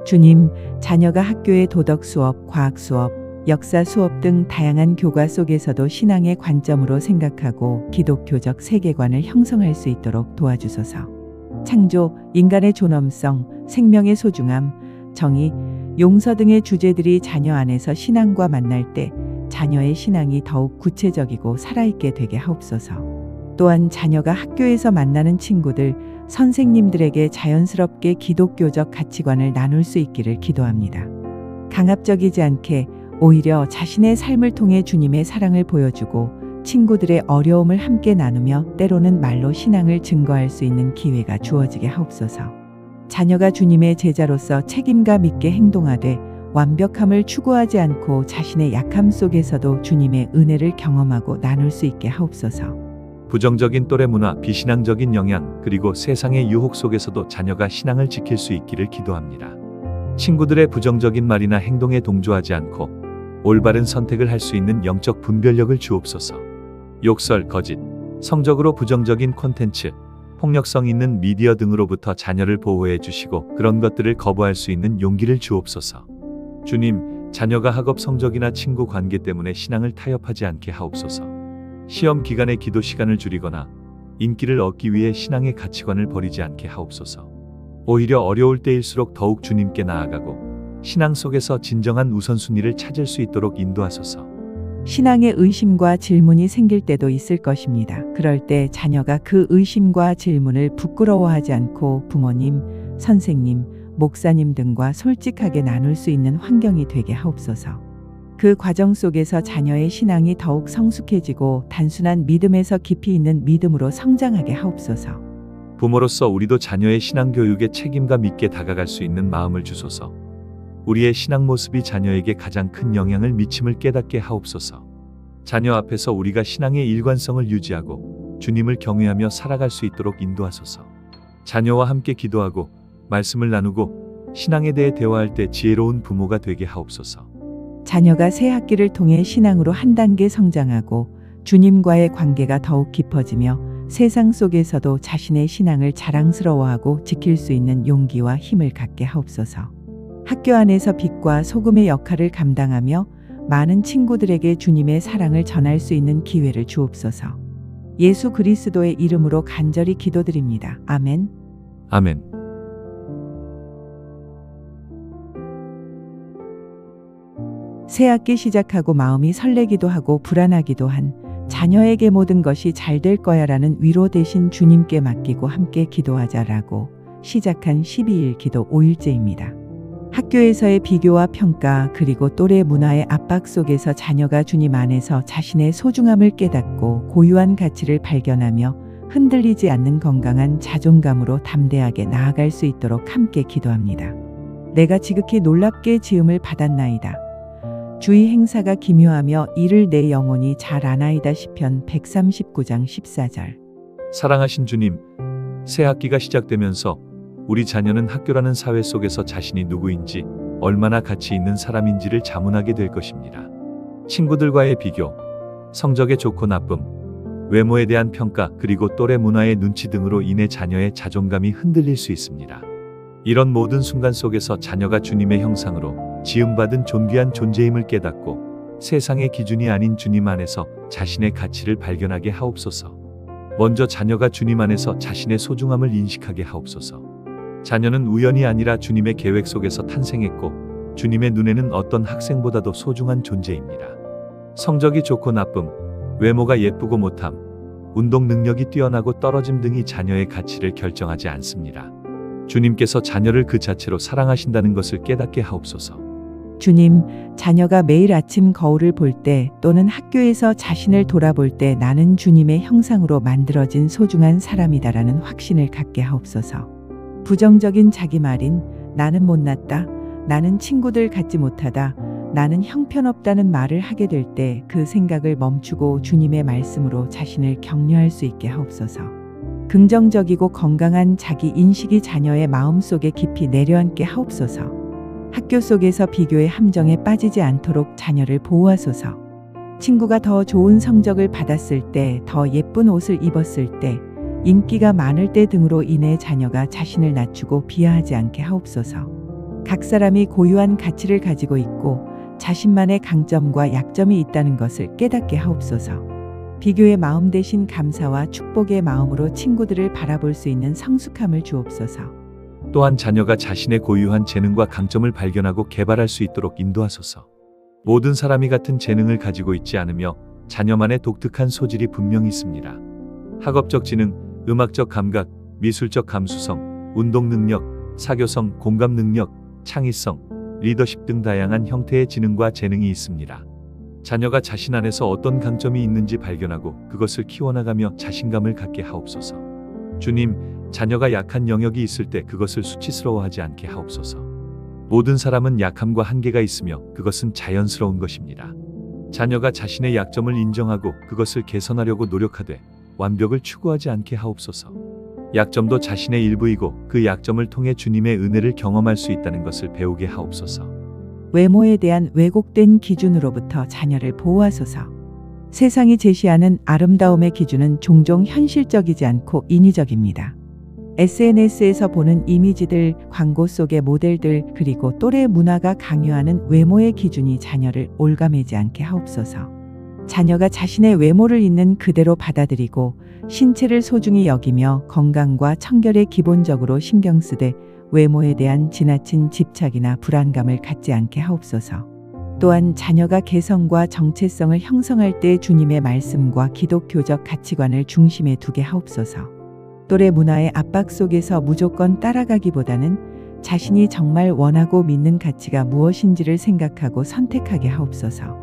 주님, 자녀가 학교의 도덕 수업, 과학 수업, 역사 수업 등 다양한 교과 속에서도 신앙의 관점으로 생각하고 기독교적 세계관을 형성할 수 있도록 도와주소서. 창조, 인간의 존엄성, 생명의 소중함, 정의, 용서 등의 주제들이 자녀 안에서 신앙과 만날 때 자녀의 신앙이 더욱 구체적이고 살아있게 되게 하옵소서. 또한 자녀가 학교에서 만나는 친구들, 선생님들에게 자연스럽게 기독교적 가치관을 나눌 수 있기를 기도합니다. 강압적이지 않게 오히려 자신의 삶을 통해 주님의 사랑을 보여주고 친구들의 어려움을 함께 나누며 때로는 말로 신앙을 증거할 수 있는 기회가 주어지게 하옵소서. 자녀가 주님의 제자로서 책임감 있게 행동하되 완벽함을 추구하지 않고 자신의 약함 속에서도 주님의 은혜를 경험하고 나눌 수 있게 하옵소서. 부정적인 또래 문화, 비신앙적인 영향, 그리고 세상의 유혹 속에서도 자녀가 신앙을 지킬 수 있기를 기도합니다. 친구들의 부정적인 말이나 행동에 동조하지 않고 올바른 선택을 할 수 있는 영적 분별력을 주옵소서. 욕설, 거짓, 성적으로 부정적인 콘텐츠, 폭력성 있는 미디어 등으로부터 자녀를 보호해 주시고 그런 것들을 거부할 수 있는 용기를 주옵소서. 주님, 자녀가 학업 성적이나 친구 관계 때문에 신앙을 타협하지 않게 하옵소서. 시험 기간에 기도 시간을 줄이거나 인기를 얻기 위해 신앙의 가치관을 버리지 않게 하옵소서. 오히려 어려울 때일수록 더욱 주님께 나아가고 신앙 속에서 진정한 우선순위를 찾을 수 있도록 인도하소서. 신앙에 의심과 질문이 생길 때도 있을 것입니다. 그럴 때 자녀가 그 의심과 질문을 부끄러워하지 않고 부모님, 선생님, 목사님 등과 솔직하게 나눌 수 있는 환경이 되게 하옵소서. 그 과정 속에서 자녀의 신앙이 더욱 성숙해지고 단순한 믿음에서 깊이 있는 믿음으로 성장하게 하옵소서. 부모로서 우리도 자녀의 신앙 교육에 책임감 있게 다가갈 수 있는 마음을 주소서. 우리의 신앙 모습이 자녀에게 가장 큰 영향을 미침을 깨닫게 하옵소서. 자녀 앞에서 우리가 신앙의 일관성을 유지하고 주님을 경외하며 살아갈 수 있도록 인도하소서. 자녀와 함께 기도하고 말씀을 나누고 신앙에 대해 대화할 때 지혜로운 부모가 되게 하옵소서. 자녀가 새 학기를 통해 신앙으로 한 단계 성장하고 주님과의 관계가 더욱 깊어지며 세상 속에서도 자신의 신앙을 자랑스러워하고 지킬 수 있는 용기와 힘을 갖게 하옵소서. 학교 안에서 빛과 소금의 역할을 감당하며 많은 친구들에게 주님의 사랑을 전할 수 있는 기회를 주옵소서. 예수 그리스도의 이름으로 간절히 기도드립니다. 아멘. 아멘. 새 학기 시작하고 마음이 설레기도 하고 불안하기도 한 자녀에게 모든 것이 잘 될 거야라는 위로 대신 주님께 맡기고 함께 기도하자라고 시작한 12일 기도 5일째입니다. 학교에서의 비교와 평가 그리고 또래 문화의 압박 속에서 자녀가 주님 안에서 자신의 소중함을 깨닫고 고유한 가치를 발견하며 흔들리지 않는 건강한 자존감으로 담대하게 나아갈 수 있도록 함께 기도합니다. 내가 지극히 놀랍게 지음을 받았나이다. 주의 행사가 기묘하며 이를 내 영혼이 잘 아나이다. 시편 139장 14절. 사랑하신 주님, 새 학기가 시작되면서 우리 자녀는 학교라는 사회 속에서 자신이 누구인지 얼마나 가치 있는 사람인지를 자문하게 될 것입니다. 친구들과의 비교, 성적의 좋고 나쁨, 외모에 대한 평가 그리고 또래 문화의 눈치 등으로 인해 자녀의 자존감이 흔들릴 수 있습니다. 이런 모든 순간 속에서 자녀가 주님의 형상으로 지음받은 존귀한 존재임을 깨닫고 세상의 기준이 아닌 주님 안에서 자신의 가치를 발견하게 하옵소서. 먼저 자녀가 주님 안에서 자신의 소중함을 인식하게 하옵소서. 자녀는 우연이 아니라 주님의 계획 속에서 탄생했고 주님의 눈에는 어떤 학생보다도 소중한 존재입니다. 성적이 좋고 나쁨, 외모가 예쁘고 못함, 운동 능력이 뛰어나고 떨어짐 등이 자녀의 가치를 결정하지 않습니다. 주님께서 자녀를 그 자체로 사랑하신다는 것을 깨닫게 하옵소서. 주님, 자녀가 매일 아침 거울을 볼 때 또는 학교에서 자신을 돌아볼 때 나는 주님의 형상으로 만들어진 소중한 사람이다라는 확신을 갖게 하옵소서. 부정적인 자기말인 나는 못났다, 나는 친구들 같지 못하다, 나는 형편없다는 말을 하게 될 때 그 생각을 멈추고 주님의 말씀으로 자신을 격려할 수 있게 하옵소서. 긍정적이고 건강한 자기 인식이 자녀의 마음속에 깊이 내려앉게 하옵소서. 학교 속에서 비교의 함정에 빠지지 않도록 자녀를 보호하소서. 친구가 더 좋은 성적을 받았을 때, 더 예쁜 옷을 입었을 때, 인기가 많을 때 등으로 인해 자녀가 자신을 낮추고 비하하지 않게 하옵소서. 각 사람이 고유한 가치를 가지고 있고 자신만의 강점과 약점이 있다는 것을 깨닫게 하옵소서. 비교의 마음 대신 감사와 축복의 마음으로 친구들을 바라볼 수 있는 성숙함을 주옵소서. 또한 자녀가 자신의 고유한 재능과 강점을 발견하고 개발할 수 있도록 인도하소서. 모든 사람이 같은 재능을 가지고 있지 않으며 자녀만의 독특한 소질이 분명히 있습니다. 학업적 지능, 음악적 감각, 미술적 감수성, 운동 능력, 사교성, 공감 능력, 창의성, 리더십 등 다양한 형태의 지능과 재능이 있습니다. 자녀가 자신 안에서 어떤 강점이 있는지 발견하고 그것을 키워나가며 자신감을 갖게 하옵소서. 주님, 자녀가 약한 영역이 있을 때 그것을 수치스러워하지 않게 하옵소서. 모든 사람은 약함과 한계가 있으며 그것은 자연스러운 것입니다. 자녀가 자신의 약점을 인정하고 그것을 개선하려고 노력하되 완벽을 추구하지 않게 하옵소서. 약점도 자신의 일부이고 그 약점을 통해 주님의 은혜를 경험할 수 있다는 것을 배우게 하옵소서. 외모에 대한 왜곡된 기준으로부터 자녀를 보호하소서. 세상이 제시하는 아름다움의 기준은 종종 현실적이지 않고 인위적입니다. SNS에서 보는 이미지들, 광고 속의 모델들, 그리고 또래 문화가 강요하는 외모의 기준이 자녀를 올가매지 않게 하옵소서. 자녀가 자신의 외모를 있는 그대로 받아들이고 신체를 소중히 여기며 건강과 청결에 기본적으로 신경 쓰되 외모에 대한 지나친 집착이나 불안감을 갖지 않게 하옵소서. 또한 자녀가 개성과 정체성을 형성할 때 주님의 말씀과 기독교적 가치관을 중심에 두게 하옵소서. 또래 문화의 압박 속에서 무조건 따라가기보다는 자신이 정말 원하고 믿는 가치가 무엇인지를 생각하고 선택하게 하옵소서.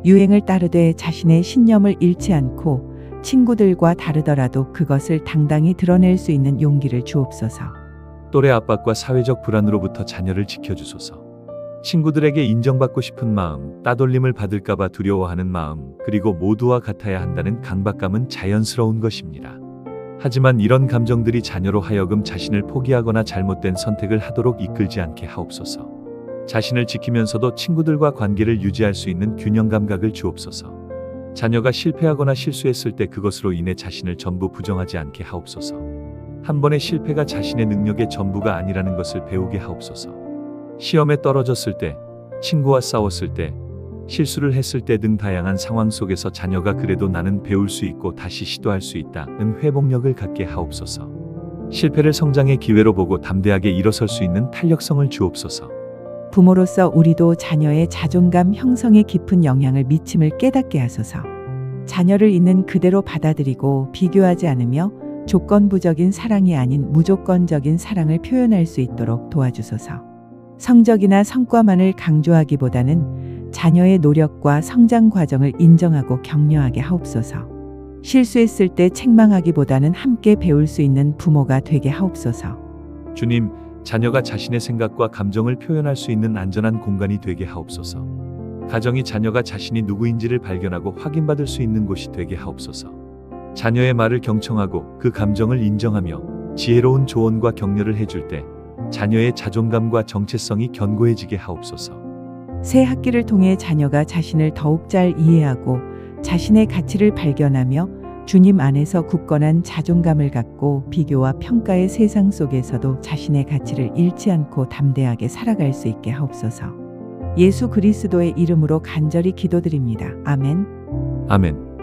유행을 따르되 자신의 신념을 잃지 않고 친구들과 다르더라도 그것을 당당히 드러낼 수 있는 용기를 주옵소서. 또래 압박과 사회적 불안으로부터 자녀를 지켜주소서. 친구들에게 인정받고 싶은 마음, 따돌림을 받을까봐 두려워하는 마음, 그리고 모두와 같아야 한다는 강박감은 자연스러운 것입니다. 하지만 이런 감정들이 자녀로 하여금 자신을 포기하거나 잘못된 선택을 하도록 이끌지 않게 하옵소서. 자신을 지키면서도 친구들과 관계를 유지할 수 있는 균형 감각을 주옵소서. 자녀가 실패하거나 실수했을 때 그것으로 인해 자신을 전부 부정하지 않게 하옵소서. 한 번의 실패가 자신의 능력의 전부가 아니라는 것을 배우게 하옵소서. 시험에 떨어졌을 때, 친구와 싸웠을 때, 실수를 했을 때 등 다양한 상황 속에서 자녀가 그래도 나는 배울 수 있고 다시 시도할 수 있다는 회복력을 갖게 하옵소서. 실패를 성장의 기회로 보고 담대하게 일어설 수 있는 탄력성을 주옵소서. 부모로서 우리도 자녀의 자존감 형성에 깊은 영향을 미침을 깨닫게 하소서. 자녀를 있는 그대로 받아들이고 비교하지 않으며 조건부적인 사랑이 아닌 무조건적인 사랑을 표현할 수 있도록 도와주소서. 성적이나 성과만을 강조하기보다는 자녀의 노력과 성장 과정을 인정하고 격려하게 하옵소서. 실수했을 때 책망하기보다는 함께 배울 수 있는 부모가 되게 하옵소서. 주님, 자녀가 자신의 생각과 감정을 표현할 수 있는 안전한 공간이 되게 하옵소서. 가정이 자녀가 자신이 누구인지를 발견하고 확인받을 수 있는 곳이 되게 하옵소서. 자녀의 말을 경청하고 그 감정을 인정하며 지혜로운 조언과 격려를 해줄 때 자녀의 자존감과 정체성이 견고해지게 하옵소서. 새 학기를 통해 자녀가 자신을 더욱 잘 이해하고 자신의 가치를 발견하며 주님 안에서 굳건한 자존감을 갖고 비교와 평가의 세상 속에서도 자신의 가치를 잃지 않고 담대하게 살아갈 수 있게 하옵소서. 예수 그리스도의 이름으로 간절히 기도드립니다. 아멘. 아멘.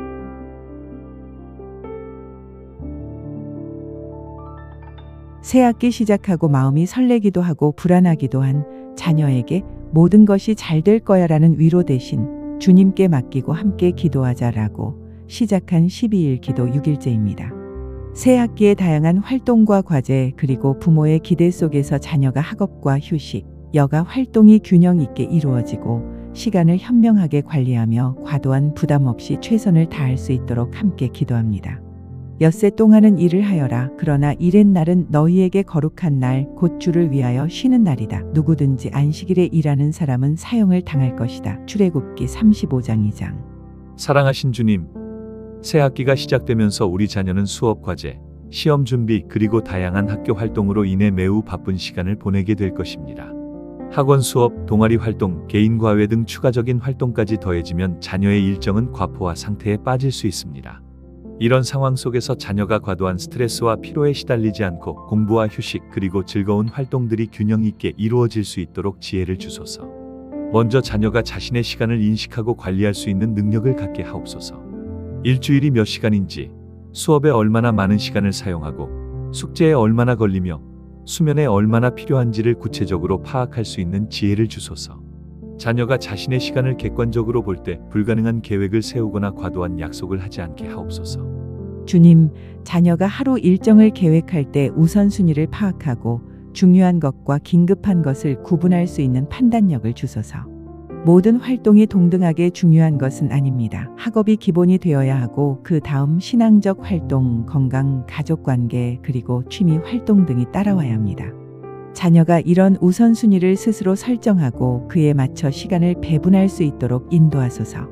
새 학기 시작하고 마음이 설레기도 하고 불안하기도 한 자녀에게 모든 것이 잘 될 거야라는 위로 대신 주님께 맡기고 함께 기도하자라고 시작한 12일 기도 6일째입니다. 새 학기의 다양한 활동과 과제 그리고 부모의 기대 속에서 자녀가 학업과 휴식, 여가 활동이 균형 있게 이루어지고 시간을 현명하게 관리하며 과도한 부담 없이 최선을 다할 수 있도록 함께 기도합니다. 엿새 동안은 일을 하여라. 그러나 일의 날은 너희에게 거룩한 날, 곧 주를 위하여 쉬는 날이다. 누구든지 안식일에 일하는 사람은 사형을 당할 것이다. 출애굽기 35장 2장. 사랑하신 주님, 새 학기가 시작되면서 우리 자녀는 수업 과제, 시험 준비 그리고 다양한 학교 활동으로 인해 매우 바쁜 시간을 보내게 될 것입니다. 학원 수업, 동아리 활동, 개인 과외 등 추가적인 활동까지 더해지면 자녀의 일정은 과포화 상태에 빠질 수 있습니다. 이런 상황 속에서 자녀가 과도한 스트레스와 피로에 시달리지 않고 공부와 휴식 그리고 즐거운 활동들이 균형 있게 이루어질 수 있도록 지혜를 주소서. 먼저 자녀가 자신의 시간을 인식하고 관리할 수 있는 능력을 갖게 하옵소서. 일주일이 몇 시간인지, 수업에 얼마나 많은 시간을 사용하고, 숙제에 얼마나 걸리며, 수면에 얼마나 필요한지를 구체적으로 파악할 수 있는 지혜를 주소서. 자녀가 자신의 시간을 객관적으로 볼 때 불가능한 계획을 세우거나 과도한 약속을 하지 않게 하옵소서. 주님, 자녀가 하루 일정을 계획할 때 우선순위를 파악하고 중요한 것과 긴급한 것을 구분할 수 있는 판단력을 주소서. 모든 활동이 동등하게 중요한 것은 아닙니다. 학업이 기본이 되어야 하고 그 다음 신앙적 활동, 건강, 가족관계, 그리고 취미 활동 등이 따라와야 합니다. 자녀가 이런 우선순위를 스스로 설정하고 그에 맞춰 시간을 배분할 수 있도록 인도하소서.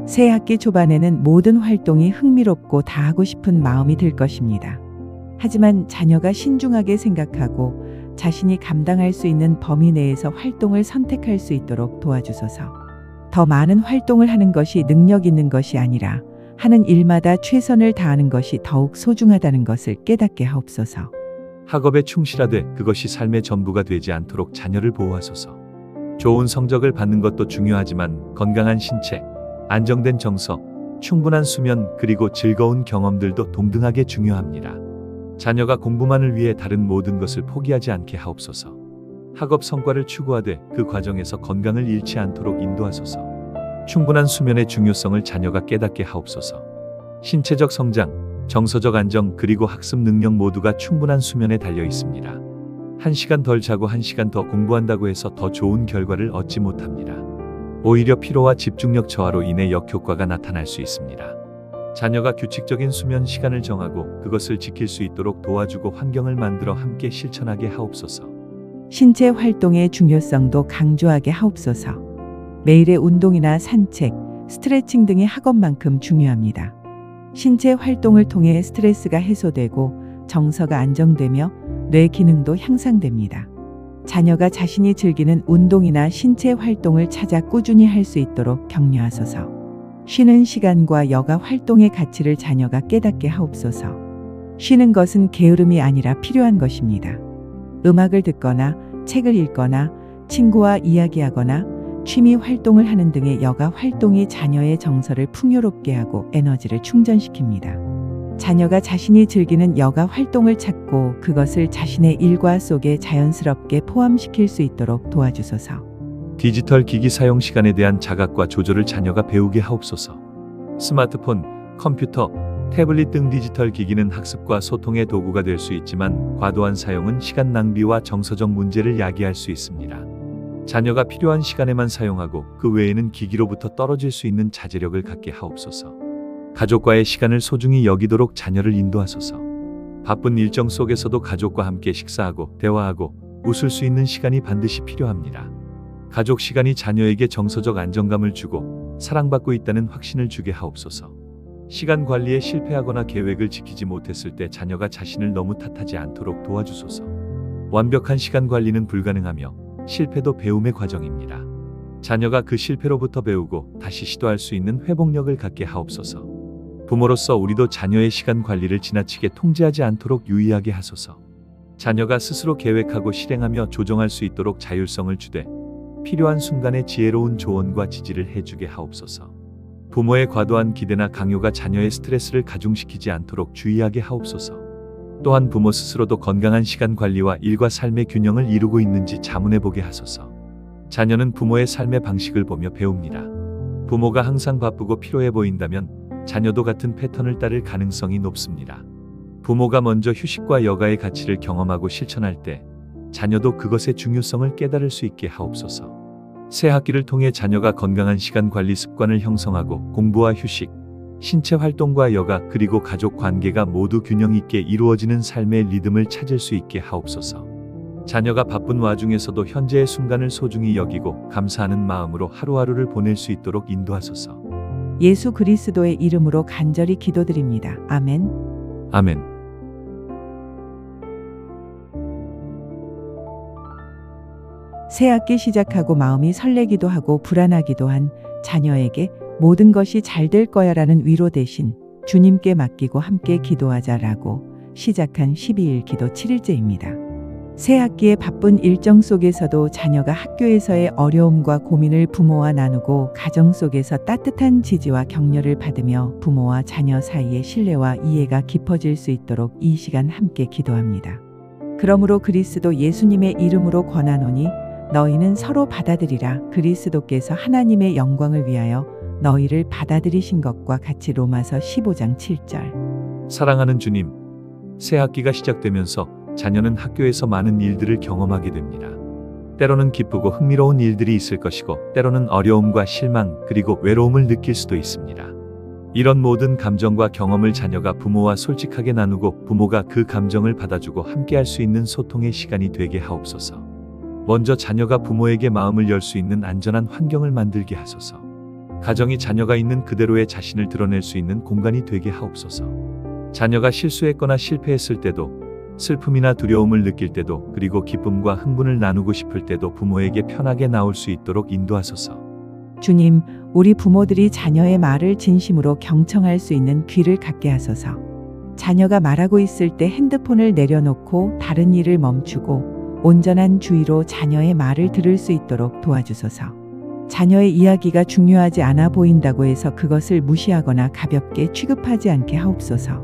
새 학기 초반에는 모든 활동이 흥미롭고 다 하고 싶은 마음이 들 것입니다. 하지만 자녀가 신중하게 생각하고 자신이 감당할 수 있는 범위 내에서 활동을 선택할 수 있도록 도와주소서. 더 많은 활동을 하는 것이 능력 있는 것이 아니라 하는 일마다 최선을 다하는 것이 더욱 소중하다는 것을 깨닫게 하옵소서. 학업에 충실하되 그것이 삶의 전부가 되지 않도록 자녀를 보호하소서. 좋은 성적을 받는 것도 중요하지만 건강한 신체, 안정된 정서, 충분한 수면 그리고 즐거운 경험들도 동등하게 중요합니다. 자녀가 공부만을 위해 다른 모든 것을 포기하지 않게 하옵소서. 학업 성과를 추구하되 그 과정에서 건강을 잃지 않도록 인도하소서. 충분한 수면의 중요성을 자녀가 깨닫게 하옵소서. 신체적 성장, 정서적 안정 그리고 학습 능력 모두가 충분한 수면에 달려 있습니다. 1시간 덜 자고 1시간 더 공부한다고 해서 더 좋은 결과를 얻지 못합니다. 오히려 피로와 집중력 저하로 인해 역효과가 나타날 수 있습니다. 자녀가 규칙적인 수면 시간을 정하고 그것을 지킬 수 있도록 도와주고 환경을 만들어 함께 실천하게 하옵소서. 신체 활동의 중요성도 강조하게 하옵소서. 매일의 운동이나 산책, 스트레칭 등이 학업만큼 중요합니다. 신체 활동을 통해 스트레스가 해소되고 정서가 안정되며 뇌 기능도 향상됩니다. 자녀가 자신이 즐기는 운동이나 신체 활동을 찾아 꾸준히 할 수 있도록 격려하소서. 쉬는 시간과 여가 활동의 가치를 자녀가 깨닫게 하옵소서. 쉬는 것은 게으름이 아니라 필요한 것입니다. 음악을 듣거나 책을 읽거나 친구와 이야기하거나 취미 활동을 하는 등의 여가 활동이 자녀의 정서를 풍요롭게 하고 에너지를 충전시킵니다. 자녀가 자신이 즐기는 여가 활동을 찾고 그것을 자신의 일과 속에 자연스럽게 포함시킬 수 있도록 도와주소서. 디지털 기기 사용 시간에 대한 자각과 조절을 자녀가 배우게 하옵소서. 스마트폰, 컴퓨터, 태블릿 등 디지털 기기는 학습과 소통의 도구가 될 수 있지만 과도한 사용은 시간 낭비와 정서적 문제를 야기할 수 있습니다. 자녀가 필요한 시간에만 사용하고 그 외에는 기기로부터 떨어질 수 있는 자제력을 갖게 하옵소서. 가족과의 시간을 소중히 여기도록 자녀를 인도하소서. 바쁜 일정 속에서도 가족과 함께 식사하고 대화하고 웃을 수 있는 시간이 반드시 필요합니다. 가족 시간이 자녀에게 정서적 안정감을 주고 사랑받고 있다는 확신을 주게 하옵소서. 시간 관리에 실패하거나 계획을 지키지 못했을 때 자녀가 자신을 너무 탓하지 않도록 도와주소서. 완벽한 시간 관리는 불가능하며 실패도 배움의 과정입니다. 자녀가 그 실패로부터 배우고 다시 시도할 수 있는 회복력을 갖게 하옵소서. 부모로서 우리도 자녀의 시간 관리를 지나치게 통제하지 않도록 유의하게 하소서. 자녀가 스스로 계획하고 실행하며 조정할 수 있도록 자율성을 주되 필요한 순간에 지혜로운 조언과 지지를 해주게 하옵소서. 부모의 과도한 기대나 강요가 자녀의 스트레스를 가중시키지 않도록 주의하게 하옵소서. 또한 부모 스스로도 건강한 시간 관리와 일과 삶의 균형을 이루고 있는지 자문해보게 하소서. 자녀는 부모의 삶의 방식을 보며 배웁니다. 부모가 항상 바쁘고 피로해 보인다면 자녀도 같은 패턴을 따를 가능성이 높습니다. 부모가 먼저 휴식과 여가의 가치를 경험하고 실천할 때 자녀도 그것의 중요성을 깨달을 수 있게 하옵소서. 새 학기를 통해 자녀가 건강한 시간 관리 습관을 형성하고 공부와 휴식, 신체 활동과 여가 그리고 가족 관계가 모두 균형 있게 이루어지는 삶의 리듬을 찾을 수 있게 하옵소서. 자녀가 바쁜 와중에서도 현재의 순간을 소중히 여기고 감사하는 마음으로 하루하루를 보낼 수 있도록 인도하소서. 예수 그리스도의 이름으로 간절히 기도드립니다. 아멘. 아멘. 새 학기 시작하고 마음이 설레기도 하고 불안하기도 한 자녀에게 모든 것이 잘 될 거야라는 위로 대신 주님께 맡기고 함께 기도하자라고 시작한 12일 기도 7일째입니다. 새 학기의 바쁜 일정 속에서도 자녀가 학교에서의 어려움과 고민을 부모와 나누고 가정 속에서 따뜻한 지지와 격려를 받으며 부모와 자녀 사이의 신뢰와 이해가 깊어질 수 있도록 이 시간 함께 기도합니다. 그러므로 그리스도 예수님의 이름으로 권하노니 너희는 서로 받아들이라. 그리스도께서 하나님의 영광을 위하여 너희를 받아들이신 것과 같이. 로마서 15장 7절. 사랑하는 주님, 새 학기가 시작되면서 자녀는 학교에서 많은 일들을 경험하게 됩니다. 때로는 기쁘고 흥미로운 일들이 있을 것이고 때로는 어려움과 실망 그리고 외로움을 느낄 수도 있습니다. 이런 모든 감정과 경험을 자녀가 부모와 솔직하게 나누고 부모가 그 감정을 받아주고 함께할 수 있는 소통의 시간이 되게 하옵소서. 먼저 자녀가 부모에게 마음을 열 수 있는 안전한 환경을 만들게 하소서. 가정이 자녀가 있는 그대로의 자신을 드러낼 수 있는 공간이 되게 하옵소서. 자녀가 실수했거나 실패했을 때도, 슬픔이나 두려움을 느낄 때도, 그리고 기쁨과 흥분을 나누고 싶을 때도 부모에게 편하게 나올 수 있도록 인도하소서. 주님, 우리 부모들이 자녀의 말을 진심으로 경청할 수 있는 귀를 갖게 하소서. 자녀가 말하고 있을 때 핸드폰을 내려놓고 다른 일을 멈추고 온전한 주의로 자녀의 말을 들을 수 있도록 도와주소서. 자녀의 이야기가 중요하지 않아 보인다고 해서 그것을 무시하거나 가볍게 취급하지 않게 하옵소서.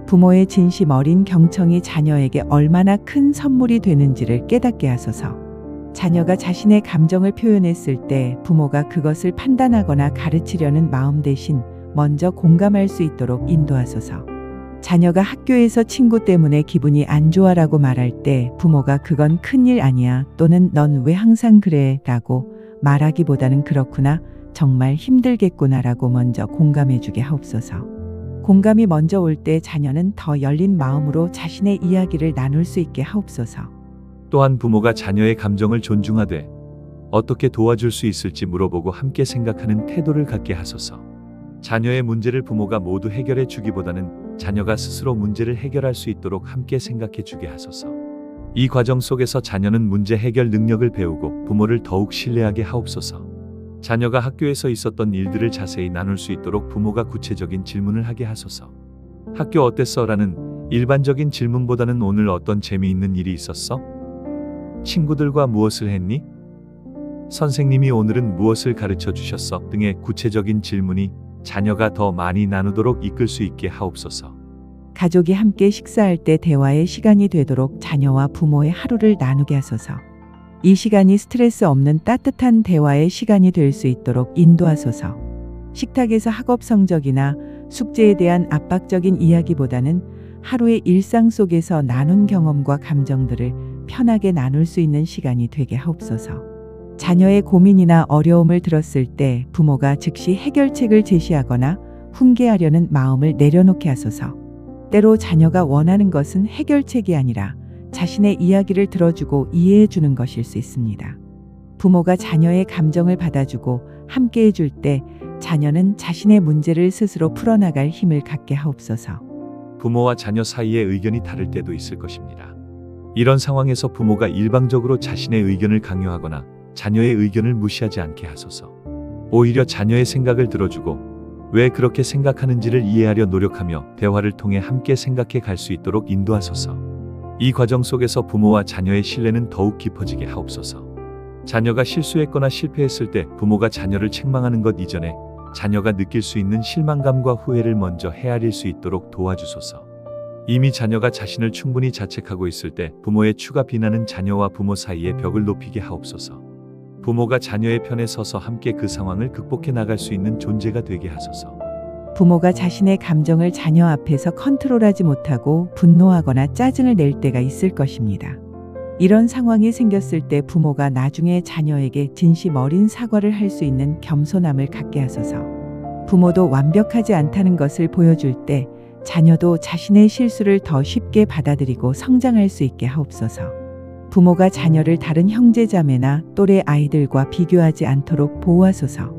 부모의 진심 어린 경청이 자녀에게 얼마나 큰 선물이 되는지를 깨닫게 하소서. 자녀가 자신의 감정을 표현했을 때 부모가 그것을 판단하거나 가르치려는 마음 대신 먼저 공감할 수 있도록 인도하소서. 자녀가 학교에서 친구 때문에 기분이 안 좋아라고 말할 때 부모가 그건 큰일 아니야 또는 넌 왜 항상 그래 라고 말하기보다는 그렇구나, 정말 힘들겠구나 라고 먼저 공감해주게 하옵소서. 공감이 먼저 올 때 자녀는 더 열린 마음으로 자신의 이야기를 나눌 수 있게 하옵소서. 또한 부모가 자녀의 감정을 존중하되 어떻게 도와줄 수 있을지 물어보고 함께 생각하는 태도를 갖게 하소서. 자녀의 문제를 부모가 모두 해결해 주기보다는 자녀가 스스로 문제를 해결할 수 있도록 함께 생각해 주게 하소서. 이 과정 속에서 자녀는 문제 해결 능력을 배우고 부모를 더욱 신뢰하게 하옵소서. 자녀가 학교에서 있었던 일들을 자세히 나눌 수 있도록 부모가 구체적인 질문을 하게 하소서. 학교 어땠어? 라는 일반적인 질문보다는 오늘 어떤 재미있는 일이 있었어? 친구들과 무엇을 했니? 선생님이 오늘은 무엇을 가르쳐 주셨어? 등의 구체적인 질문이 자녀가 더 많이 나누도록 이끌 수 있게 하옵소서. 가족이 함께 식사할 때 대화의 시간이 되도록 자녀와 부모의 하루를 나누게 하소서. 이 시간이 스트레스 없는 따뜻한 대화의 시간이 될 수 있도록 인도하소서. 식탁에서 학업 성적이나 숙제에 대한 압박적인 이야기보다는 하루의 일상 속에서 나눈 경험과 감정들을 편하게 나눌 수 있는 시간이 되게 하옵소서. 자녀의 고민이나 어려움을 들었을 때 부모가 즉시 해결책을 제시하거나 훈계하려는 마음을 내려놓게 하소서. 때로 자녀가 원하는 것은 해결책이 아니라 자신의 이야기를 들어주고 이해해 주는 것일 수 있습니다. 부모가 자녀의 감정을 받아주고 함께 해줄 때 자녀는 자신의 문제를 스스로 풀어나갈 힘을 갖게 하옵소서. 부모와 자녀 사이에 의견이 다를 때도 있을 것입니다. 이런 상황에서 부모가 일방적으로 자신의 의견을 강요하거나 자녀의 의견을 무시하지 않게 하소서. 오히려 자녀의 생각을 들어주고 왜 그렇게 생각하는지를 이해하려 노력하며 대화를 통해 함께 생각해 갈 수 있도록 인도하소서. 이 과정 속에서 부모와 자녀의 신뢰는 더욱 깊어지게 하옵소서. 자녀가 실수했거나 실패했을 때 부모가 자녀를 책망하는 것 이전에 자녀가 느낄 수 있는 실망감과 후회를 먼저 헤아릴 수 있도록 도와주소서. 이미 자녀가 자신을 충분히 자책하고 있을 때 부모의 추가 비난은 자녀와 부모 사이의 벽을 높이게 하옵소서. 부모가 자녀의 편에 서서 함께 그 상황을 극복해 나갈 수 있는 존재가 되게 하소서. 부모가 자신의 감정을 자녀 앞에서 컨트롤하지 못하고 분노하거나 짜증을 낼 때가 있을 것입니다. 이런 상황이 생겼을 때 부모가 나중에 자녀에게 진심 어린 사과를 할 수 있는 겸손함을 갖게 하소서. 부모도 완벽하지 않다는 것을 보여줄 때 자녀도 자신의 실수를 더 쉽게 받아들이고 성장할 수 있게 하옵소서. 부모가 자녀를 다른 형제자매나 또래 아이들과 비교하지 않도록 보호하소서.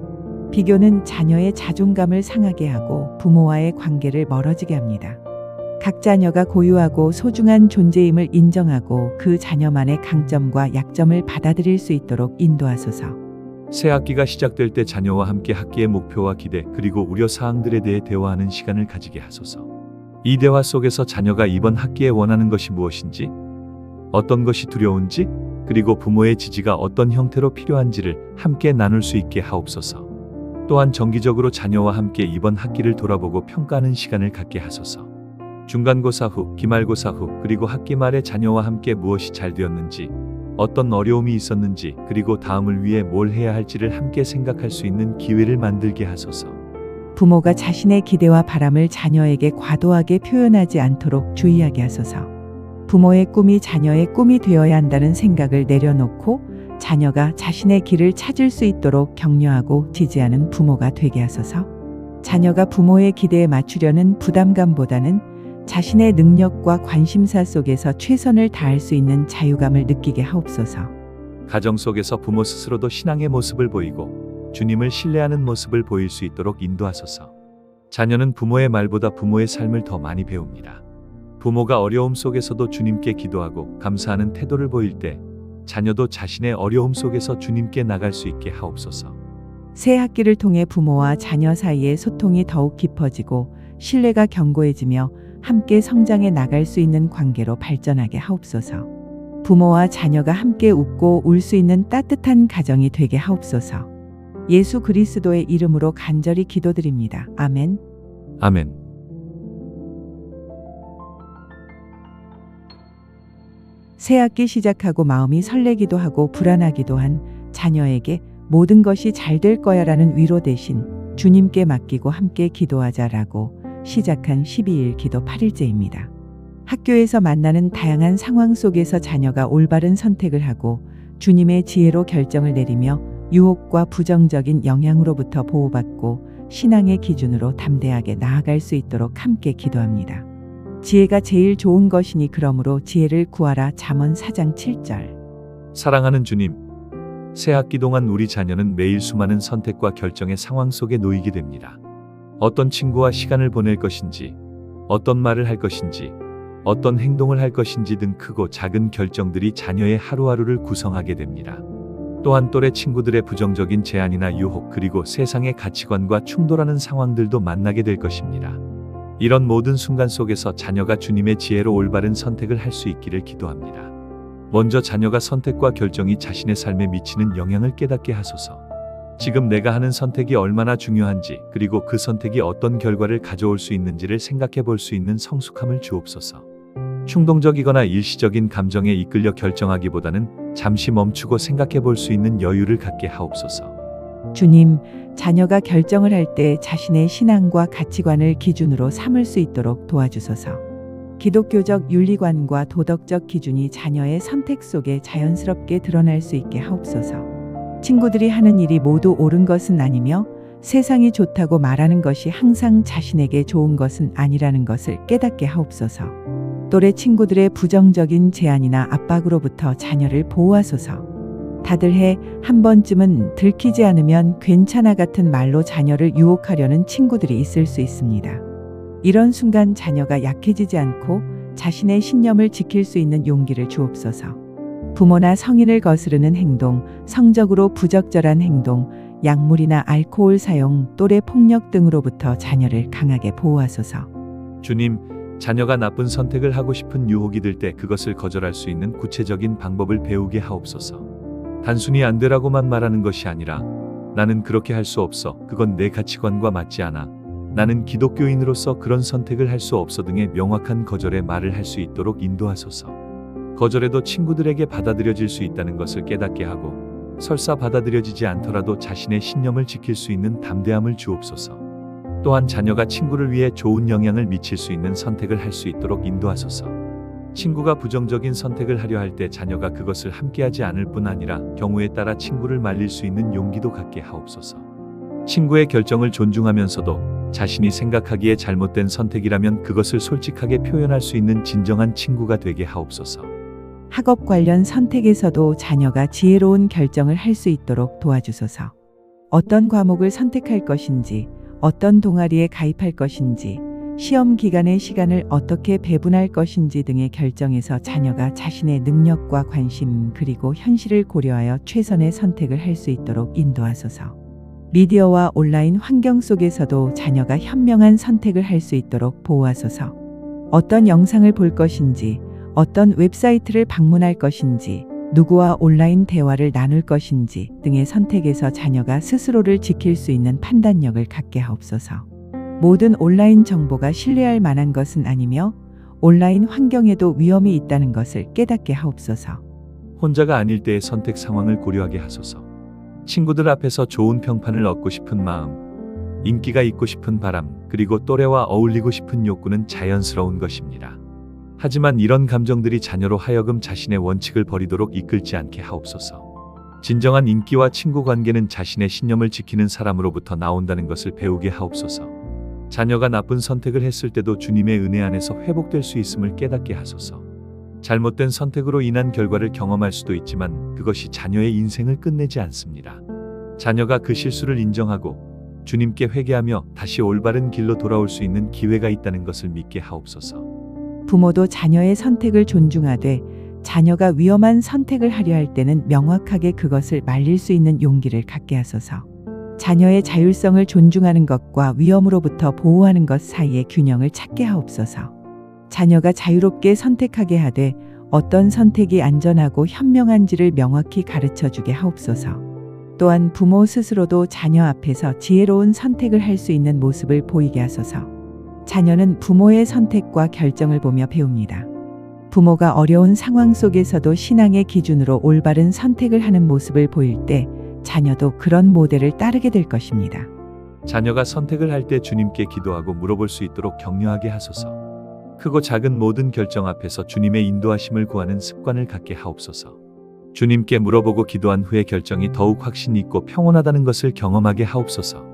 비교는 자녀의 자존감을 상하게 하고 부모와의 관계를 멀어지게 합니다. 각 자녀가 고유하고 소중한 존재임을 인정하고 그 자녀만의 강점과 약점을 받아들일 수 있도록 인도하소서. 새 학기가 시작될 때 자녀와 함께 학기의 목표와 기대 그리고 우려 사항들에 대해 대화하는 시간을 가지게 하소서. 이 대화 속에서 자녀가 이번 학기에 원하는 것이 무엇인지, 어떤 것이 두려운지, 그리고 부모의 지지가 어떤 형태로 필요한지를 함께 나눌 수 있게 하옵소서. 또한 정기적으로 자녀와 함께 이번 학기를 돌아보고 평가하는 시간을 갖게 하소서. 중간고사 후, 기말고사 후, 그리고 학기 말에 자녀와 함께 무엇이 잘 되었는지, 어떤 어려움이 있었는지, 그리고 다음을 위해 뭘 해야 할지를 함께 생각할 수 있는 기회를 만들게 하소서. 부모가 자신의 기대와 바람을 자녀에게 과도하게 표현하지 않도록 주의하게 하소서. 부모의 꿈이 자녀의 꿈이 되어야 한다는 생각을 내려놓고 자녀가 자신의 길을 찾을 수 있도록 격려하고 지지하는 부모가 되게 하소서. 자녀가 부모의 기대에 맞추려는 부담감보다는 자신의 능력과 관심사 속에서 최선을 다할 수 있는 자유감을 느끼게 하옵소서. 가정 속에서 부모 스스로도 신앙의 모습을 보이고 주님을 신뢰하는 모습을 보일 수 있도록 인도하소서. 자녀는 부모의 말보다 부모의 삶을 더 많이 배웁니다. 부모가 어려움 속에서도 주님께 기도하고 감사하는 태도를 보일 때 자녀도 자신의 어려움 속에서 주님께 나갈 수 있게 하옵소서. 새 학기를 통해 부모와 자녀 사이의 소통이 더욱 깊어지고 신뢰가 견고해지며 함께 성장해 나갈 수 있는 관계로 발전하게 하옵소서. 부모와 자녀가 함께 웃고 울 수 있는 따뜻한 가정이 되게 하옵소서. 예수 그리스도의 이름으로 간절히 기도드립니다. 아멘. 아멘. 새 학기 시작하고 마음이 설레기도 하고 불안하기도 한 자녀에게 모든 것이 잘 될 거야라는 위로 대신 주님께 맡기고 함께 기도하자라고 시작한 12일 기도 8일째입니다. 학교에서 만나는 다양한 상황 속에서 자녀가 올바른 선택을 하고 주님의 지혜로 결정을 내리며 유혹과 부정적인 영향으로부터 보호받고 신앙의 기준으로 담대하게 나아갈 수 있도록 함께 기도합니다. 지혜가 제일 좋은 것이니 그러므로 지혜를 구하라. 잠언 4장 7절. 사랑하는 주님, 새 학기 동안 우리 자녀는 매일 수많은 선택과 결정의 상황 속에 놓이게 됩니다. 어떤 친구와 시간을 보낼 것인지, 어떤 말을 할 것인지, 어떤 행동을 할 것인지 등 크고 작은 결정들이 자녀의 하루하루를 구성하게 됩니다. 또한 또래 친구들의 부정적인 제안이나 유혹, 그리고 세상의 가치관과 충돌하는 상황들도 만나게 될 것입니다. 이런 모든 순간 속에서 자녀가 주님의 지혜로 올바른 선택을 할 수 있기를 기도합니다. 먼저 자녀가 선택과 결정이 자신의 삶에 미치는 영향을 깨닫게 하소서. 지금 내가 하는 선택이 얼마나 중요한지, 그리고 그 선택이 어떤 결과를 가져올 수 있는지를 생각해 볼 수 있는 성숙함을 주옵소서. 충동적이거나 일시적인 감정에 이끌려 결정하기보다는 잠시 멈추고 생각해 볼 수 있는 여유를 갖게 하옵소서. 주님, 자녀가 결정을 할 때 자신의 신앙과 가치관을 기준으로 삼을 수 있도록 도와주소서. 기독교적 윤리관과 도덕적 기준이 자녀의 선택 속에 자연스럽게 드러날 수 있게 하옵소서. 친구들이 하는 일이 모두 옳은 것은 아니며 세상이 좋다고 말하는 것이 항상 자신에게 좋은 것은 아니라는 것을 깨닫게 하옵소서. 또래 친구들의 부정적인 제안이나 압박으로부터 자녀를 보호하소서. 다들 해 한 번쯤은 들키지 않으면 괜찮아 같은 말로 자녀를 유혹하려는 친구들이 있을 수 있습니다. 이런 순간 자녀가 약해지지 않고 자신의 신념을 지킬 수 있는 용기를 주옵소서. 부모나 성인을 거스르는 행동, 성적으로 부적절한 행동, 약물이나 알코올 사용, 또래 폭력 등으로부터 자녀를 강하게 보호하소서. 주님, 자녀가 나쁜 선택을 하고 싶은 유혹이 들 때 그것을 거절할 수 있는 구체적인 방법을 배우게 하옵소서. 단순히 안 되라고만 말하는 것이 아니라 나는 그렇게 할 수 없어. 그건 내 가치관과 맞지 않아. 나는 기독교인으로서 그런 선택을 할 수 없어 등의 명확한 거절의 말을 할 수 있도록 인도하소서. 거절해도 친구들에게 받아들여질 수 있다는 것을 깨닫게 하고 설사 받아들여지지 않더라도 자신의 신념을 지킬 수 있는 담대함을 주옵소서. 또한 자녀가 친구를 위해 좋은 영향을 미칠 수 있는 선택을 할 수 있도록 인도하소서. 친구가 부정적인 선택을 하려 할 때 자녀가 그것을 함께하지 않을 뿐 아니라 경우에 따라 친구를 말릴 수 있는 용기도 갖게 하옵소서. 친구의 결정을 존중하면서도 자신이 생각하기에 잘못된 선택이라면 그것을 솔직하게 표현할 수 있는 진정한 친구가 되게 하옵소서. 학업 관련 선택에서도 자녀가 지혜로운 결정을 할 수 있도록 도와주소서. 어떤 과목을 선택할 것인지, 어떤 동아리에 가입할 것인지, 시험 기간의 시간을 어떻게 배분할 것인지 등의 결정에서 자녀가 자신의 능력과 관심 그리고 현실을 고려하여 최선의 선택을 할 수 있도록 인도하소서. 미디어와 온라인 환경 속에서도 자녀가 현명한 선택을 할 수 있도록 보호하소서. 어떤 영상을 볼 것인지, 어떤 웹사이트를 방문할 것인지, 누구와 온라인 대화를 나눌 것인지 등의 선택에서 자녀가 스스로를 지킬 수 있는 판단력을 갖게 하옵소서. 모든 온라인 정보가 신뢰할 만한 것은 아니며 온라인 환경에도 위험이 있다는 것을 깨닫게 하옵소서. 혼자가 아닐 때의 선택 상황을 고려하게 하소서. 친구들 앞에서 좋은 평판을 얻고 싶은 마음, 인기가 있고 싶은 바람, 그리고 또래와 어울리고 싶은 욕구는 자연스러운 것입니다. 하지만 이런 감정들이 자녀로 하여금 자신의 원칙을 버리도록 이끌지 않게 하옵소서. 진정한 인기와 친구 관계는 자신의 신념을 지키는 사람으로부터 나온다는 것을 배우게 하옵소서. 자녀가 나쁜 선택을 했을 때도 주님의 은혜 안에서 회복될 수 있음을 깨닫게 하소서. 잘못된 선택으로 인한 결과를 경험할 수도 있지만 그것이 자녀의 인생을 끝내지 않습니다. 자녀가 그 실수를 인정하고 주님께 회개하며 다시 올바른 길로 돌아올 수 있는 기회가 있다는 것을 믿게 하옵소서. 부모도 자녀의 선택을 존중하되 자녀가 위험한 선택을 하려 할 때는 명확하게 그것을 말릴 수 있는 용기를 갖게 하소서. 자녀의 자율성을 존중하는 것과 위험으로부터 보호하는 것 사이의 균형을 찾게 하옵소서. 자녀가 자유롭게 선택하게 하되 어떤 선택이 안전하고 현명한지를 명확히 가르쳐 주게 하옵소서. 또한 부모 스스로도 자녀 앞에서 지혜로운 선택을 할 수 있는 모습을 보이게 하소서. 자녀는 부모의 선택과 결정을 보며 배웁니다. 부모가 어려운 상황 속에서도 신앙의 기준으로 올바른 선택을 하는 모습을 보일 때 자녀도 그런 모델을 따르게 될 것입니다. 자녀가 선택을 할 때 주님께 기도하고 물어볼 수 있도록 격려하게 하소서. 크고 작은 모든 결정 앞에서 주님의 인도하심을 구하는 습관을 갖게 하옵소서. 주님께 물어보고 기도한 후에 결정이 더욱 확신 있고 평온하다는 것을 경험하게 하옵소서.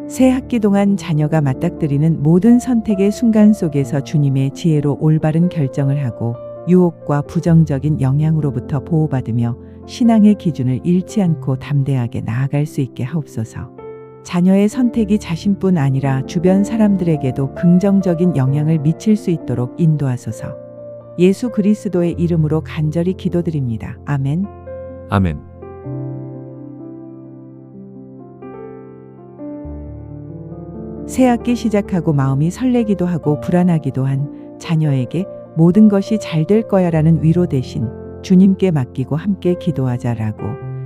새 학기 동안 자녀가 맞닥뜨리는 모든 선택의 순간 속에서 주님의 지혜로 올바른 결정을 하고 유혹과 부정적인 영향으로부터 보호받으며 신앙의 기준을 잃지 않고 담대하게 나아갈 수 있게 하옵소서. 자녀의 선택이 자신뿐 아니라 주변 사람들에게도 긍정적인 영향을 미칠 수 있도록 인도하소서. 예수 그리스도의 이름으로 간절히 기도드립니다. 아멘. 아멘. 새 학기 시작하고 마음이 설레기도 하고 불안하기도 한 자녀에게 모든 것이 잘 될 거야라는 위로 대신 주님께 맡기고 함께 기도하자라고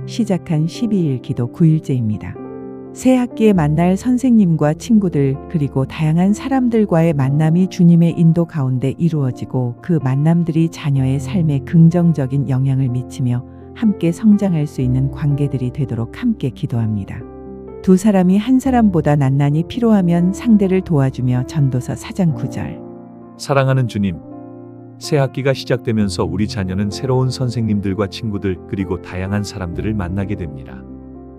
시작한 12일 기도 9일째입니다. 새 학기에 만날 선생님과 친구들 그리고 다양한 사람들과의 만남이 주님의 인도 가운데 이루어지고 그 만남들이 자녀의 삶에 긍정적인 영향을 미치며 함께 성장할 수 있는 관계들이 되도록 함께 기도합니다. 두 사람이 한 사람보다 낫나니 필요하면 상대를 도와주며 전도서 4장 9절. 사랑하는 주님, 새 학기가 시작되면서 우리 자녀는 새로운 선생님들과 친구들 그리고 다양한 사람들을 만나게 됩니다.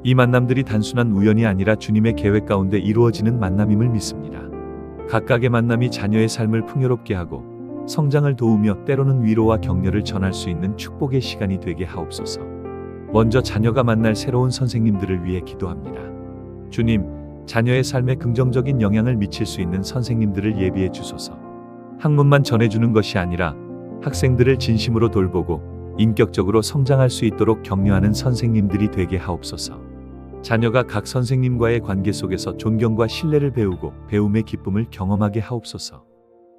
이 만남들이 단순한 우연이 아니라 주님의 계획 가운데 이루어지는 만남임을 믿습니다. 각각의 만남이 자녀의 삶을 풍요롭게 하고 성장을 도우며 때로는 위로와 격려를 전할 수 있는 축복의 시간이 되게 하옵소서. 먼저 자녀가 만날 새로운 선생님들을 위해 기도합니다. 주님, 자녀의 삶에 긍정적인 영향을 미칠 수 있는 선생님들을 예비해 주소서. 학문만 전해주는 것이 아니라 학생들을 진심으로 돌보고 인격적으로 성장할 수 있도록 격려하는 선생님들이 되게 하옵소서. 자녀가 각 선생님과의 관계 속에서 존경과 신뢰를 배우고 배움의 기쁨을 경험하게 하옵소서.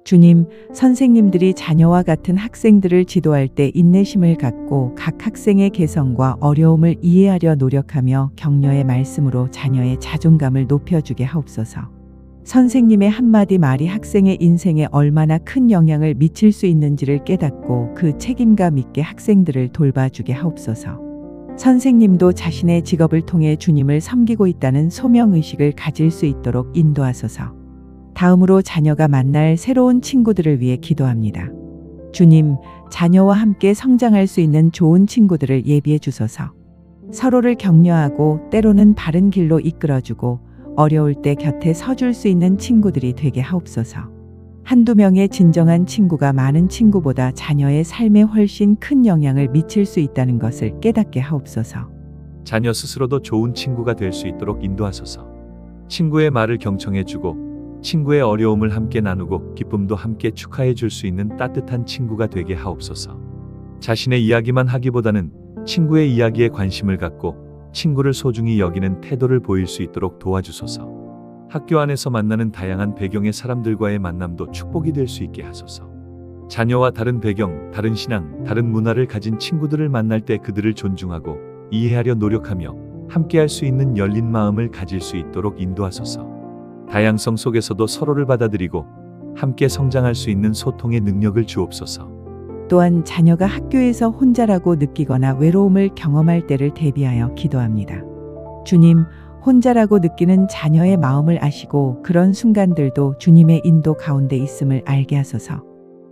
주님, 선생님들이 자녀와 같은 학생들을 지도할 때 인내심을 갖고 각 학생의 개성과 어려움을 이해하려 노력하며 격려의 말씀으로 자녀의 자존감을 높여주게 하옵소서. 선생님의 한마디 말이 학생의 인생에 얼마나 큰 영향을 미칠 수 있는지를 깨닫고 그 책임감 있게 학생들을 돌봐주게 하옵소서. 선생님도 자신의 직업을 통해 주님을 섬기고 있다는 소명의식을 가질 수 있도록 인도하소서. 다음으로 자녀가 만날 새로운 친구들을 위해 기도합니다. 주님, 자녀와 함께 성장할 수 있는 좋은 친구들을 예비해 주소서. 서로를 격려하고 때로는 바른 길로 이끌어주고 어려울 때 곁에 서줄 수 있는 친구들이 되게 하옵소서. 한두 명의 진정한 친구가 많은 친구보다 자녀의 삶에 훨씬 큰 영향을 미칠 수 있다는 것을 깨닫게 하옵소서. 자녀 스스로도 좋은 친구가 될 수 있도록 인도하소서. 친구의 말을 경청해주고 친구의 어려움을 함께 나누고 기쁨도 함께 축하해 줄 수 있는 따뜻한 친구가 되게 하옵소서. 자신의 이야기만 하기보다는 친구의 이야기에 관심을 갖고 친구를 소중히 여기는 태도를 보일 수 있도록 도와주소서. 학교 안에서 만나는 다양한 배경의 사람들과의 만남도 축복이 될 수 있게 하소서. 자녀와 다른 배경, 다른 신앙, 다른 문화를 가진 친구들을 만날 때 그들을 존중하고 이해하려 노력하며 함께할 수 있는 열린 마음을 가질 수 있도록 인도하소서. 다양성 속에서도 서로를 받아들이고 함께 성장할 수 있는 소통의 능력을 주옵소서. 또한 자녀가 학교에서 혼자라고 느끼거나 외로움을 경험할 때를 대비하여 기도합니다. 주님, 혼자라고 느끼는 자녀의 마음을 아시고 그런 순간들도 주님의 인도 가운데 있음을 알게 하소서.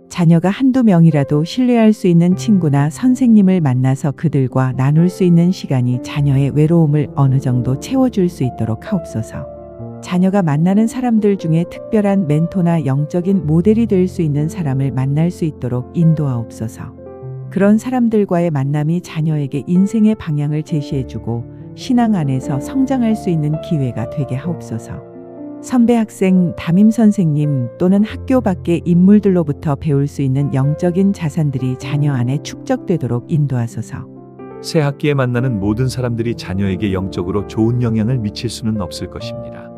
자녀가 한두 명이라도 신뢰할 수 있는 친구나 선생님을 만나서 그들과 나눌 수 있는 시간이 자녀의 외로움을 어느 정도 채워줄 수 있도록 하옵소서. 자녀가 만나는 사람들 중에 특별한 멘토나 영적인 모델이 될 수 있는 사람을 만날 수 있도록 인도하옵소서. 그런 사람들과의 만남이 자녀에게 인생의 방향을 제시해주고 신앙 안에서 성장할 수 있는 기회가 되게 하옵소서. 선배 학생, 담임 선생님 또는 학교 밖의 인물들로부터 배울 수 있는 영적인 자산들이 자녀 안에 축적되도록 인도하소서. 새 학기에 만나는 모든 사람들이 자녀에게 영적으로 좋은 영향을 미칠 수는 없을 것입니다.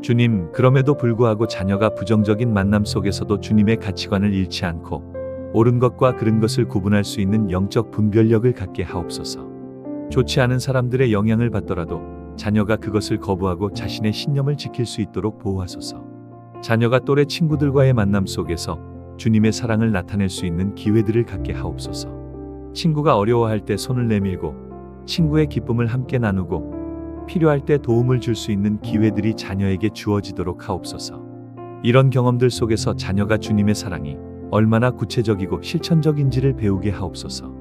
주님, 그럼에도 불구하고 자녀가 부정적인 만남 속에서도 주님의 가치관을 잃지 않고 옳은 것과 그른 것을 구분할 수 있는 영적 분별력을 갖게 하옵소서. 좋지 않은 사람들의 영향을 받더라도 자녀가 그것을 거부하고 자신의 신념을 지킬 수 있도록 보호하소서. 자녀가 또래 친구들과의 만남 속에서 주님의 사랑을 나타낼 수 있는 기회들을 갖게 하옵소서. 친구가 어려워할 때 손을 내밀고 친구의 기쁨을 함께 나누고 필요할 때 도움을 줄 수 있는 기회들이 자녀에게 주어지도록 하옵소서. 이런 경험들 속에서 자녀가 주님의 사랑이 얼마나 구체적이고 실천적인지를 배우게 하옵소서.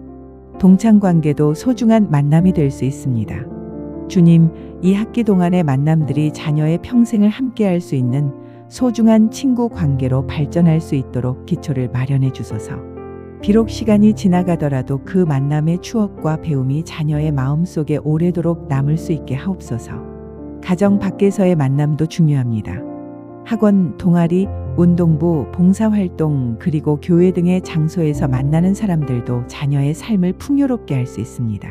동창 관계도 소중한 만남이 될 수 있습니다. 주님, 이 학기 동안의 만남들이 자녀의 평생을 함께할 수 있는 소중한 친구 관계로 발전할 수 있도록 기초를 마련해 주소서. 비록 시간이 지나가더라도 그 만남의 추억과 배움이 자녀의 마음속에 오래도록 남을 수 있게 하옵소서. 가정 밖에서의 만남도 중요합니다. 학원, 동아리, 운동부, 봉사활동, 그리고 교회 등의 장소에서 만나는 사람들도 자녀의 삶을 풍요롭게 할 수 있습니다.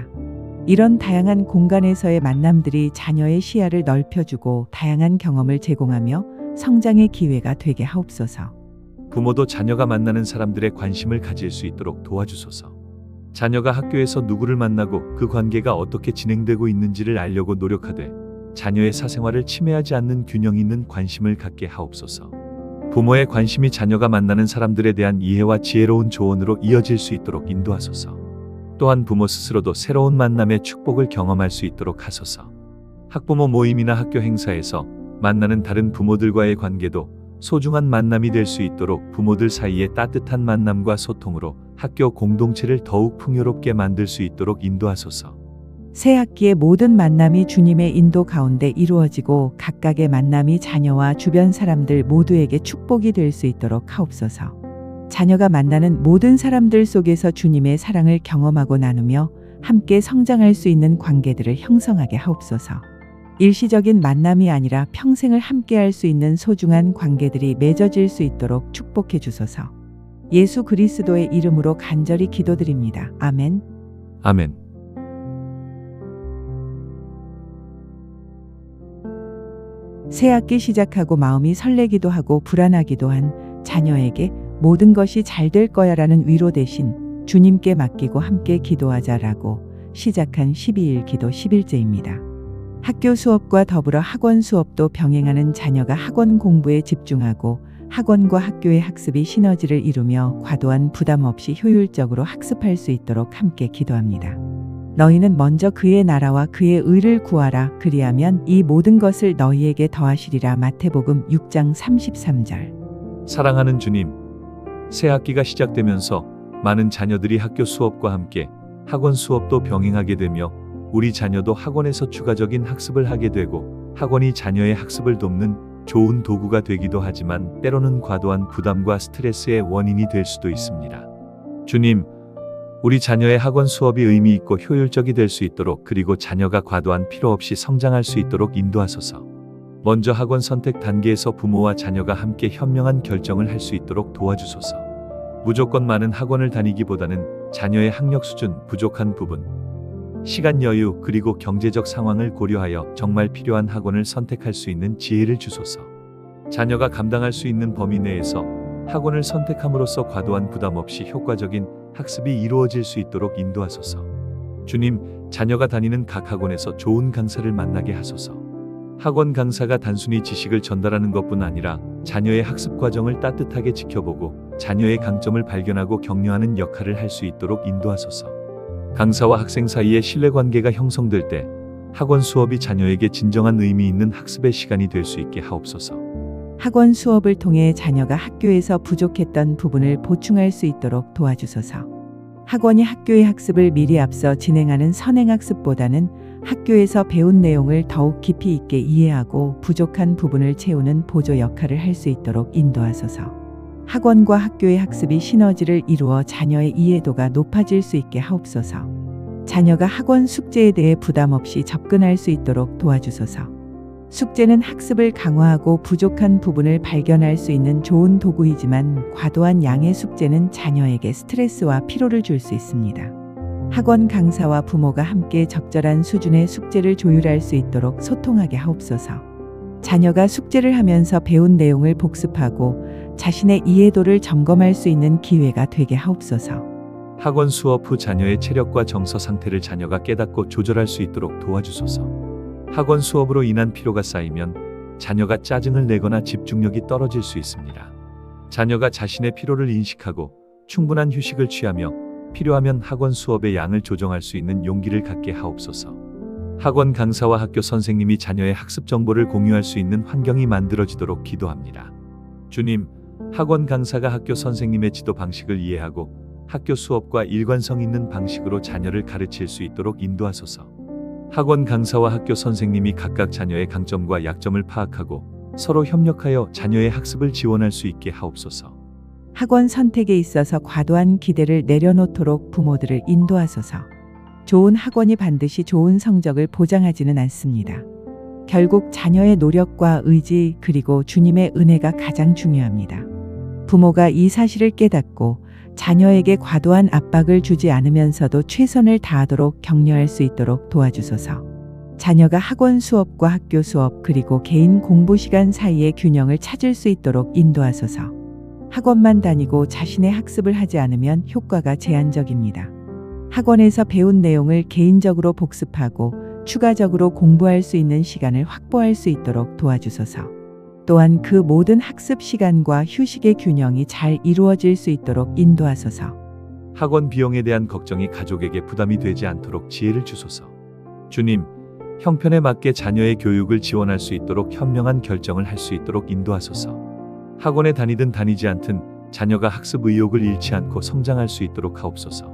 이런 다양한 공간에서의 만남들이 자녀의 시야를 넓혀주고 다양한 경험을 제공하며 성장의 기회가 되게 하옵소서. 부모도 자녀가 만나는 사람들의 관심을 가질 수 있도록 도와주소서. 자녀가 학교에서 누구를 만나고 그 관계가 어떻게 진행되고 있는지를 알려고 노력하되 자녀의 사생활을 침해하지 않는 균형 있는 관심을 갖게 하옵소서. 부모의 관심이 자녀가 만나는 사람들에 대한 이해와 지혜로운 조언으로 이어질 수 있도록 인도하소서. 또한 부모 스스로도 새로운 만남의 축복을 경험할 수 있도록 하소서. 학부모 모임이나 학교 행사에서 만나는 다른 부모들과의 관계도 소중한 만남이 될 수 있도록 부모들 사이의 따뜻한 만남과 소통으로 학교 공동체를 더욱 풍요롭게 만들 수 있도록 인도하소서. 새 학기의 모든 만남이 주님의 인도 가운데 이루어지고 각각의 만남이 자녀와 주변 사람들 모두에게 축복이 될 수 있도록 하옵소서. 자녀가 만나는 모든 사람들 속에서 주님의 사랑을 경험하고 나누며 함께 성장할 수 있는 관계들을 형성하게 하옵소서. 일시적인 만남이 아니라 평생을 함께할 수 있는 소중한 관계들이 맺어질 수 있도록 축복해 주소서. 예수 그리스도의 이름으로 간절히 기도드립니다. 아멘. 아멘. 새 학기 시작하고 마음이 설레기도 하고 불안하기도 한 자녀에게 모든 것이 잘 될 거야라는 위로 대신 주님께 맡기고 함께 기도하자라고 시작한 12일 기도 11제입니다. 학교 수업과 더불어 학원 수업도 병행하는 자녀가 학원 공부에 집중하고 학원과 학교의 학습이 시너지를 이루며 과도한 부담 없이 효율적으로 학습할 수 있도록 함께 기도합니다. 너희는 먼저 그의 나라와 그의 의를 구하라. 그리하면 이 모든 것을 너희에게 더하시리라. 마태복음 6장 33절. 사랑하는 주님, 새 학기가 시작되면서 많은 자녀들이 학교 수업과 함께 학원 수업도 병행하게 되며 우리 자녀도 학원에서 추가적인 학습을 하게 되고 학원이 자녀의 학습을 돕는 좋은 도구가 되기도 하지만 때로는 과도한 부담과 스트레스의 원인이 될 수도 있습니다. 주님, 우리 자녀의 학원 수업이 의미 있고 효율적이 될 수 있도록 그리고 자녀가 과도한 필요 없이 성장할 수 있도록 인도하소서. 먼저 학원 선택 단계에서 부모와 자녀가 함께 현명한 결정을 할 수 있도록 도와주소서. 무조건 많은 학원을 다니기보다는 자녀의 학력 수준, 부족한 부분, 시간 여유 그리고 경제적 상황을 고려하여 정말 필요한 학원을 선택할 수 있는 지혜를 주소서. 자녀가 감당할 수 있는 범위 내에서 학원을 선택함으로써 과도한 부담 없이 효과적인 학습이 이루어질 수 있도록 인도하소서. 주님, 자녀가 다니는 각 학원에서 좋은 강사를 만나게 하소서. 학원 강사가 단순히 지식을 전달하는 것뿐 아니라 자녀의 학습 과정을 따뜻하게 지켜보고 자녀의 강점을 발견하고 격려하는 역할을 할 수 있도록 인도하소서. 강사와 학생 사이의 신뢰관계가 형성될 때 학원 수업이 자녀에게 진정한 의미 있는 학습의 시간이 될 수 있게 하옵소서. 학원 수업을 통해 자녀가 학교에서 부족했던 부분을 보충할 수 있도록 도와주소서. 학원이 학교의 학습을 미리 앞서 진행하는 선행학습보다는 학교에서 배운 내용을 더욱 깊이 있게 이해하고 부족한 부분을 채우는 보조 역할을 할 수 있도록 인도하소서. 학원과 학교의 학습이 시너지를 이루어 자녀의 이해도가 높아질 수 있게 하옵소서. 자녀가 학원 숙제에 대해 부담 없이 접근할 수 있도록 도와주소서. 숙제는 학습을 강화하고 부족한 부분을 발견할 수 있는 좋은 도구이지만 과도한 양의 숙제는 자녀에게 스트레스와 피로를 줄 수 있습니다. 학원 강사와 부모가 함께 적절한 수준의 숙제를 조율할 수 있도록 소통하게 하옵소서. 자녀가 숙제를 하면서 배운 내용을 복습하고 자신의 이해도를 점검할 수 있는 기회가 되게 하옵소서. 학원 수업 후 자녀의 체력과 정서 상태를 자녀가 깨닫고 조절할 수 있도록 도와주소서. 학원 수업으로 인한 피로가 쌓이면 자녀가 짜증을 내거나 집중력이 떨어질 수 있습니다. 자녀가 자신의 피로를 인식하고 충분한 휴식을 취하며 필요하면 학원 수업의 양을 조정할 수 있는 용기를 갖게 하옵소서. 학원 강사와 학교 선생님이 자녀의 학습 정보를 공유할 수 있는 환경이 만들어지도록 기도합니다. 주님, 학원 강사가 학교 선생님의 지도 방식을 이해하고 학교 수업과 일관성 있는 방식으로 자녀를 가르칠 수 있도록 인도하소서. 학원 강사와 학교 선생님이 각각 자녀의 강점과 약점을 파악하고 서로 협력하여 자녀의 학습을 지원할 수 있게 하옵소서. 학원 선택에 있어서 과도한 기대를 내려놓도록 부모들을 인도하소서. 좋은 학원이 반드시 좋은 성적을 보장하지는 않습니다. 결국 자녀의 노력과 의지 그리고 주님의 은혜가 가장 중요합니다. 부모가 이 사실을 깨닫고 자녀에게 과도한 압박을 주지 않으면서도 최선을 다하도록 격려할 수 있도록 도와주소서. 자녀가 학원 수업과 학교 수업 그리고 개인 공부 시간 사이의 균형을 찾을 수 있도록 인도하소서. 학원만 다니고 자신의 학습을 하지 않으면 효과가 제한적입니다. 학원에서 배운 내용을 개인적으로 복습하고 추가적으로 공부할 수 있는 시간을 확보할 수 있도록 도와주소서. 또한 그 모든 학습 시간과 휴식의 균형이 잘 이루어질 수 있도록 인도하소서. 학원 비용에 대한 걱정이 가족에게 부담이 되지 않도록 지혜를 주소서. 주님, 형편에 맞게 자녀의 교육을 지원할 수 있도록 현명한 결정을 할 수 있도록 인도하소서. 학원에 다니든 다니지 않든 자녀가 학습 의욕을 잃지 않고 성장할 수 있도록 하옵소서.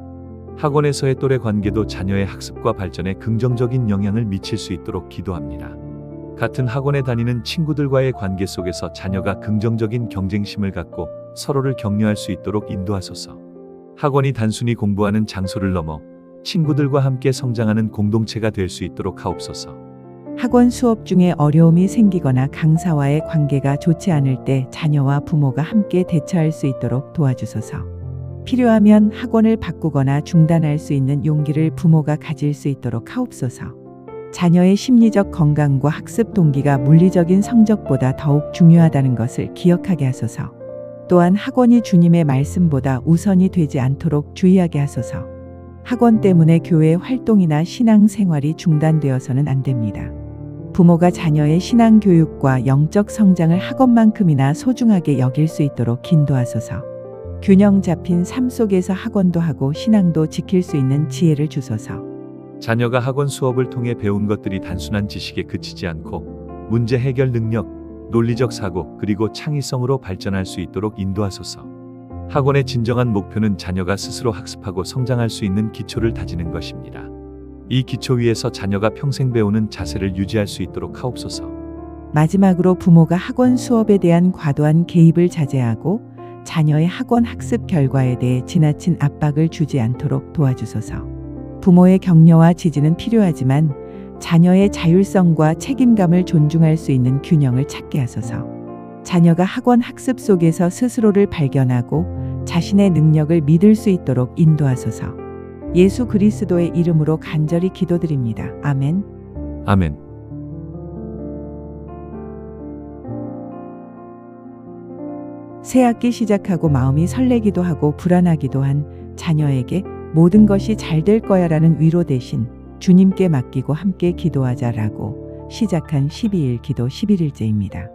학원에서의 또래 관계도 자녀의 학습과 발전에 긍정적인 영향을 미칠 수 있도록 기도합니다. 같은 학원에 다니는 친구들과의 관계 속에서 자녀가 긍정적인 경쟁심을 갖고 서로를 격려할 수 있도록 인도하소서. 학원이 단순히 공부하는 장소를 넘어 친구들과 함께 성장하는 공동체가 될 수 있도록 하옵소서. 학원 수업 중에 어려움이 생기거나 강사와의 관계가 좋지 않을 때 자녀와 부모가 함께 대처할 수 있도록 도와주소서. 필요하면 학원을 바꾸거나 중단할 수 있는 용기를 부모가 가질 수 있도록 하옵소서. 자녀의 심리적 건강과 학습 동기가 물리적인 성적보다 더욱 중요하다는 것을 기억하게 하소서. 또한 학원이 주님의 말씀보다 우선이 되지 않도록 주의하게 하소서. 학원 때문에 교회 활동이나 신앙 생활이 중단되어서는 안 됩니다. 부모가 자녀의 신앙 교육과 영적 성장을 학원만큼이나 소중하게 여길 수 있도록 인도하소서. 균형 잡힌 삶 속에서 학원도 하고 신앙도 지킬 수 있는 지혜를 주소서. 자녀가 학원 수업을 통해 배운 것들이 단순한 지식에 그치지 않고 문제 해결 능력, 논리적 사고, 그리고 창의성으로 발전할 수 있도록 인도하소서. 학원의 진정한 목표는 자녀가 스스로 학습하고 성장할 수 있는 기초를 다지는 것입니다. 이 기초 위에서 자녀가 평생 배우는 자세를 유지할 수 있도록 하옵소서. 마지막으로 부모가 학원 수업에 대한 과도한 개입을 자제하고 자녀의 학원 학습 결과에 대해 지나친 압박을 주지 않도록 도와주소서. 부모의 격려와 지지는 필요하지만 자녀의 자율성과 책임감을 존중할 수 있는 균형을 찾게 하소서. 자녀가 학원 학습 속에서 스스로를 발견하고 자신의 능력을 믿을 수 있도록 인도하소서. 예수 그리스도의 이름으로 간절히 기도드립니다. 아멘. 아멘. 새 학기 시작하고 마음이 설레기도 하고 불안하기도 한 자녀에게 모든 것이 잘 될 거야 라는 위로 대신 주님께 맡기고 함께 기도하자라고 시작한 12일 기도 11일째입니다.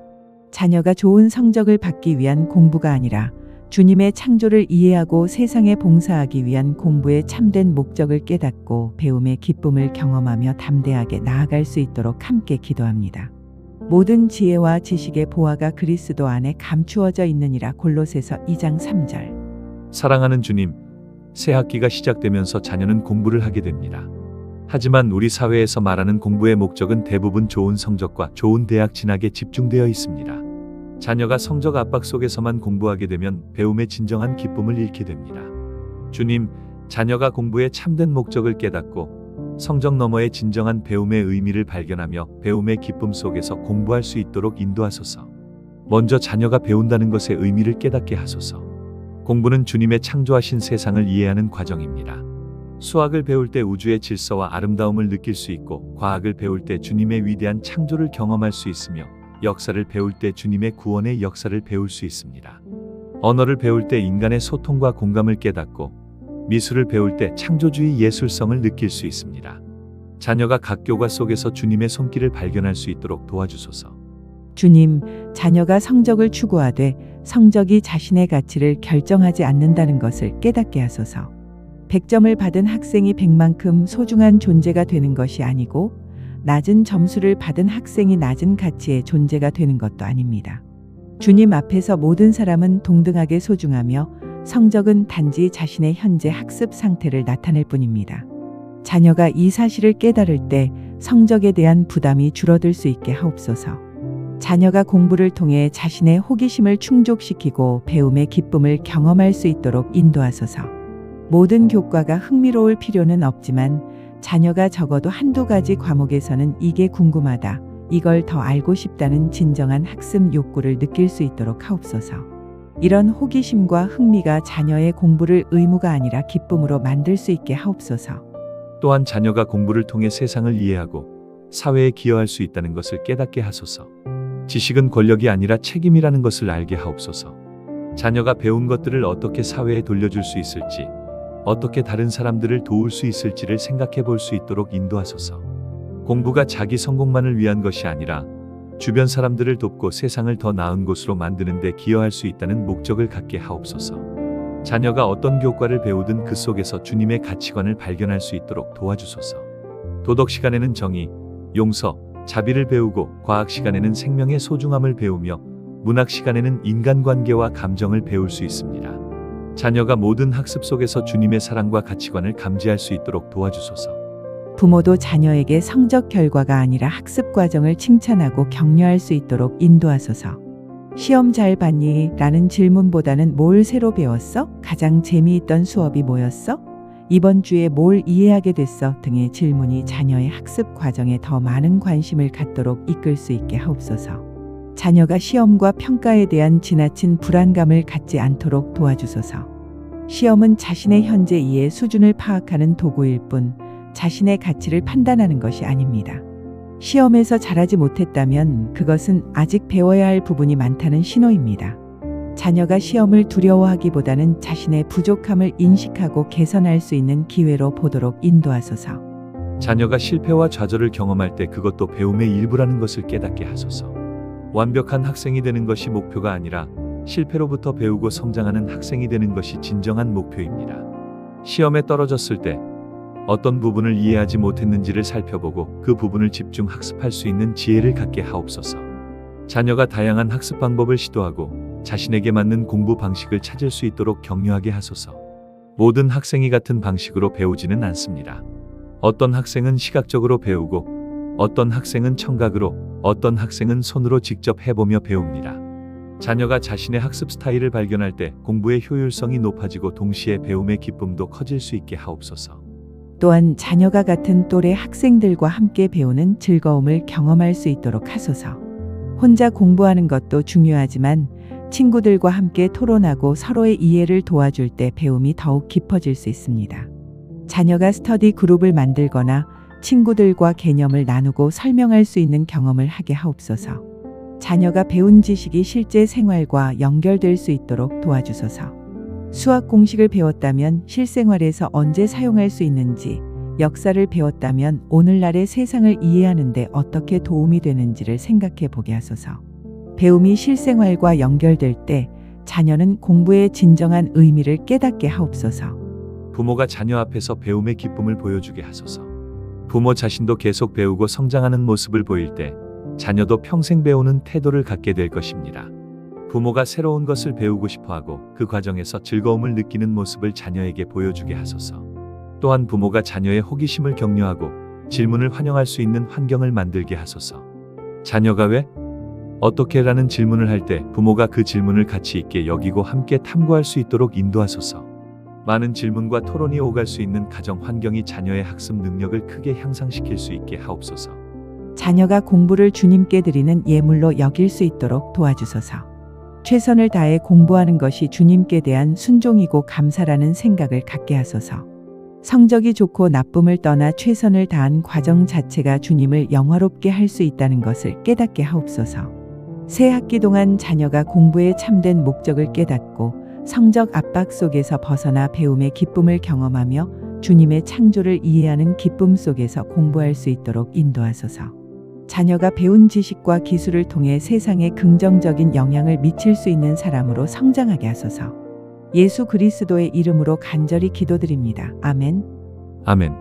자녀가 좋은 성적을 받기 위한 공부가 아니라 주님의 창조를 이해하고 세상에 봉사하기 위한 공부의 참된 목적을 깨닫고 배움의 기쁨을 경험하며 담대하게 나아갈 수 있도록 함께 기도합니다. 모든 지혜와 지식의 보화가 그리스도 안에 감추어져 있느니라. 골로새서 2장 3절. 사랑하는 주님, 새 학기가 시작되면서 자녀는 공부를 하게 됩니다. 하지만 우리 사회에서 말하는 공부의 목적은 대부분 좋은 성적과 좋은 대학 진학에 집중되어 있습니다. 자녀가 성적 압박 속에서만 공부하게 되면 배움의 진정한 기쁨을 잃게 됩니다. 주님, 자녀가 공부의 참된 목적을 깨닫고 성적 너머의 진정한 배움의 의미를 발견하며 배움의 기쁨 속에서 공부할 수 있도록 인도하소서. 먼저 자녀가 배운다는 것의 의미를 깨닫게 하소서. 공부는 주님의 창조하신 세상을 이해하는 과정입니다. 수학을 배울 때 우주의 질서와 아름다움을 느낄 수 있고, 과학을 배울 때 주님의 위대한 창조를 경험할 수 있으며, 역사를 배울 때 주님의 구원의 역사를 배울 수 있습니다. 언어를 배울 때 인간의 소통과 공감을 깨닫고, 미술을 배울 때 창조주의 예술성을 느낄 수 있습니다. 자녀가 각 교과 속에서 주님의 손길을 발견할 수 있도록 도와주소서. 주님, 자녀가 성적을 추구하되 성적이 자신의 가치를 결정하지 않는다는 것을 깨닫게 하소서. 100점을 받은 학생이 100만큼 소중한 존재가 되는 것이 아니고, 낮은 점수를 받은 학생이 낮은 가치의 존재가 되는 것도 아닙니다. 주님 앞에서 모든 사람은 동등하게 소중하며, 성적은 단지 자신의 현재 학습 상태를 나타낼 뿐입니다. 자녀가 이 사실을 깨달을 때 성적에 대한 부담이 줄어들 수 있게 하옵소서. 자녀가 공부를 통해 자신의 호기심을 충족시키고 배움의 기쁨을 경험할 수 있도록 인도하소서. 모든 교과가 흥미로울 필요는 없지만 자녀가 적어도 한두 가지 과목에서는 이게 궁금하다, 이걸 더 알고 싶다는 진정한 학습 욕구를 느낄 수 있도록 하옵소서. 이런 호기심과 흥미가 자녀의 공부를 의무가 아니라 기쁨으로 만들 수 있게 하옵소서. 또한 자녀가 공부를 통해 세상을 이해하고 사회에 기여할 수 있다는 것을 깨닫게 하소서. 지식은 권력이 아니라 책임이라는 것을 알게 하옵소서. 자녀가 배운 것들을 어떻게 사회에 돌려줄 수 있을지, 어떻게 다른 사람들을 도울 수 있을지를 생각해 볼 수 있도록 인도하소서. 공부가 자기 성공만을 위한 것이 아니라 주변 사람들을 돕고 세상을 더 나은 곳으로 만드는 데 기여할 수 있다는 목적을 갖게 하옵소서. 자녀가 어떤 교과를 배우든 그 속에서 주님의 가치관을 발견할 수 있도록 도와주소서. 도덕 시간에는 정의, 용서, 자비를 배우고, 과학 시간에는 생명의 소중함을 배우며, 문학 시간에는 인간관계와 감정을 배울 수 있습니다. 자녀가 모든 학습 속에서 주님의 사랑과 가치관을 감지할 수 있도록 도와주소서. 부모도 자녀에게 성적 결과가 아니라 학습 과정을 칭찬하고 격려할 수 있도록 인도하소서. 시험 잘 봤니? 라는 질문보다는 뭘 새로 배웠어? 가장 재미있던 수업이 뭐였어? 이번 주에 뭘 이해하게 됐어? 등의 질문이 자녀의 학습 과정에 더 많은 관심을 갖도록 이끌 수 있게 하옵소서. 자녀가 시험과 평가에 대한 지나친 불안감을 갖지 않도록 도와주소서. 시험은 자신의 현재 이해 수준을 파악하는 도구일 뿐 자신의 가치를 판단하는 것이 아닙니다. 시험에서 잘하지 못했다면 그것은 아직 배워야 할 부분이 많다는 신호입니다. 자녀가 시험을 두려워하기보다는 자신의 부족함을 인식하고 개선할 수 있는 기회로 보도록 인도하소서. 자녀가 실패와 좌절을 경험할 때 그것도 배움의 일부라는 것을 깨닫게 하소서. 완벽한 학생이 되는 것이 목표가 아니라 실패로부터 배우고 성장하는 학생이 되는 것이 진정한 목표입니다. 시험에 떨어졌을 때 어떤 부분을 이해하지 못했는지를 살펴보고 그 부분을 집중 학습할 수 있는 지혜를 갖게 하옵소서. 자녀가 다양한 학습 방법을 시도하고 자신에게 맞는 공부 방식을 찾을 수 있도록 격려하게 하소서. 모든 학생이 같은 방식으로 배우지는 않습니다. 어떤 학생은 시각적으로 배우고, 어떤 학생은 청각으로, 어떤 학생은 손으로 직접 해보며 배웁니다. 자녀가 자신의 학습 스타일을 발견할 때 공부의 효율성이 높아지고 동시에 배움의 기쁨도 커질 수 있게 하옵소서. 또한 자녀가 같은 또래 학생들과 함께 배우는 즐거움을 경험할 수 있도록 하소서. 혼자 공부하는 것도 중요하지만 친구들과 함께 토론하고 서로의 이해를 도와줄 때 배움이 더욱 깊어질 수 있습니다. 자녀가 스터디 그룹을 만들거나 친구들과 개념을 나누고 설명할 수 있는 경험을 하게 하옵소서. 자녀가 배운 지식이 실제 생활과 연결될 수 있도록 도와주소서. 수학 공식을 배웠다면 실생활에서 언제 사용할 수 있는지, 역사를 배웠다면 오늘날의 세상을 이해하는 데 어떻게 도움이 되는지를 생각해 보게 하소서. 배움이 실생활과 연결될 때 자녀는 공부의 진정한 의미를 깨닫게 하옵소서. 부모가 자녀 앞에서 배움의 기쁨을 보여주게 하소서. 부모 자신도 계속 배우고 성장하는 모습을 보일 때 자녀도 평생 배우는 태도를 갖게 될 것입니다. 부모가 새로운 것을 배우고 싶어하고 그 과정에서 즐거움을 느끼는 모습을 자녀에게 보여주게 하소서. 또한 부모가 자녀의 호기심을 격려하고 질문을 환영할 수 있는 환경을 만들게 하소서. 자녀가 왜? 어떻게? 라는 질문을 할 때 부모가 그 질문을 가치 있게 여기고 함께 탐구할 수 있도록 인도하소서. 많은 질문과 토론이 오갈 수 있는 가정 환경이 자녀의 학습 능력을 크게 향상시킬 수 있게 하옵소서. 자녀가 공부를 주님께 드리는 예물로 여길 수 있도록 도와주소서. 최선을 다해 공부하는 것이 주님께 대한 순종이고 감사라는 생각을 갖게 하소서. 성적이 좋고 나쁨을 떠나 최선을 다한 과정 자체가 주님을 영화롭게 할 수 있다는 것을 깨닫게 하옵소서. 새 학기 동안 자녀가 공부의 참된 목적을 깨닫고 성적 압박 속에서 벗어나 배움의 기쁨을 경험하며 주님의 창조를 이해하는 기쁨 속에서 공부할 수 있도록 인도하소서. 자녀가 배운 지식과 기술을 통해 세상에 긍정적인 영향을 미칠 수 있는 사람으로 성장하게 하소서. 예수 그리스도의 이름으로 간절히 기도드립니다. 아멘. 아멘.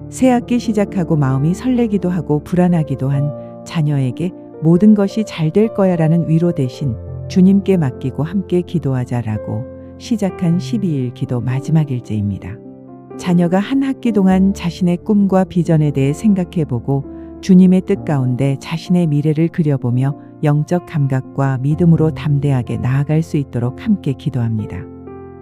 새 학기 시작하고 마음이 설레기도 하고 불안하기도 한 자녀에게 모든 것이 잘 될 거야 라는 위로 대신 주님께 맡기고 함께 기도하자라고 시작한 12일 기도 마지막 일제입니다. 자녀가 한 학기 동안 자신의 꿈과 비전에 대해 생각해보고 주님의 뜻 가운데 자신의 미래를 그려보며 영적 감각과 믿음으로 담대하게 나아갈 수 있도록 함께 기도합니다.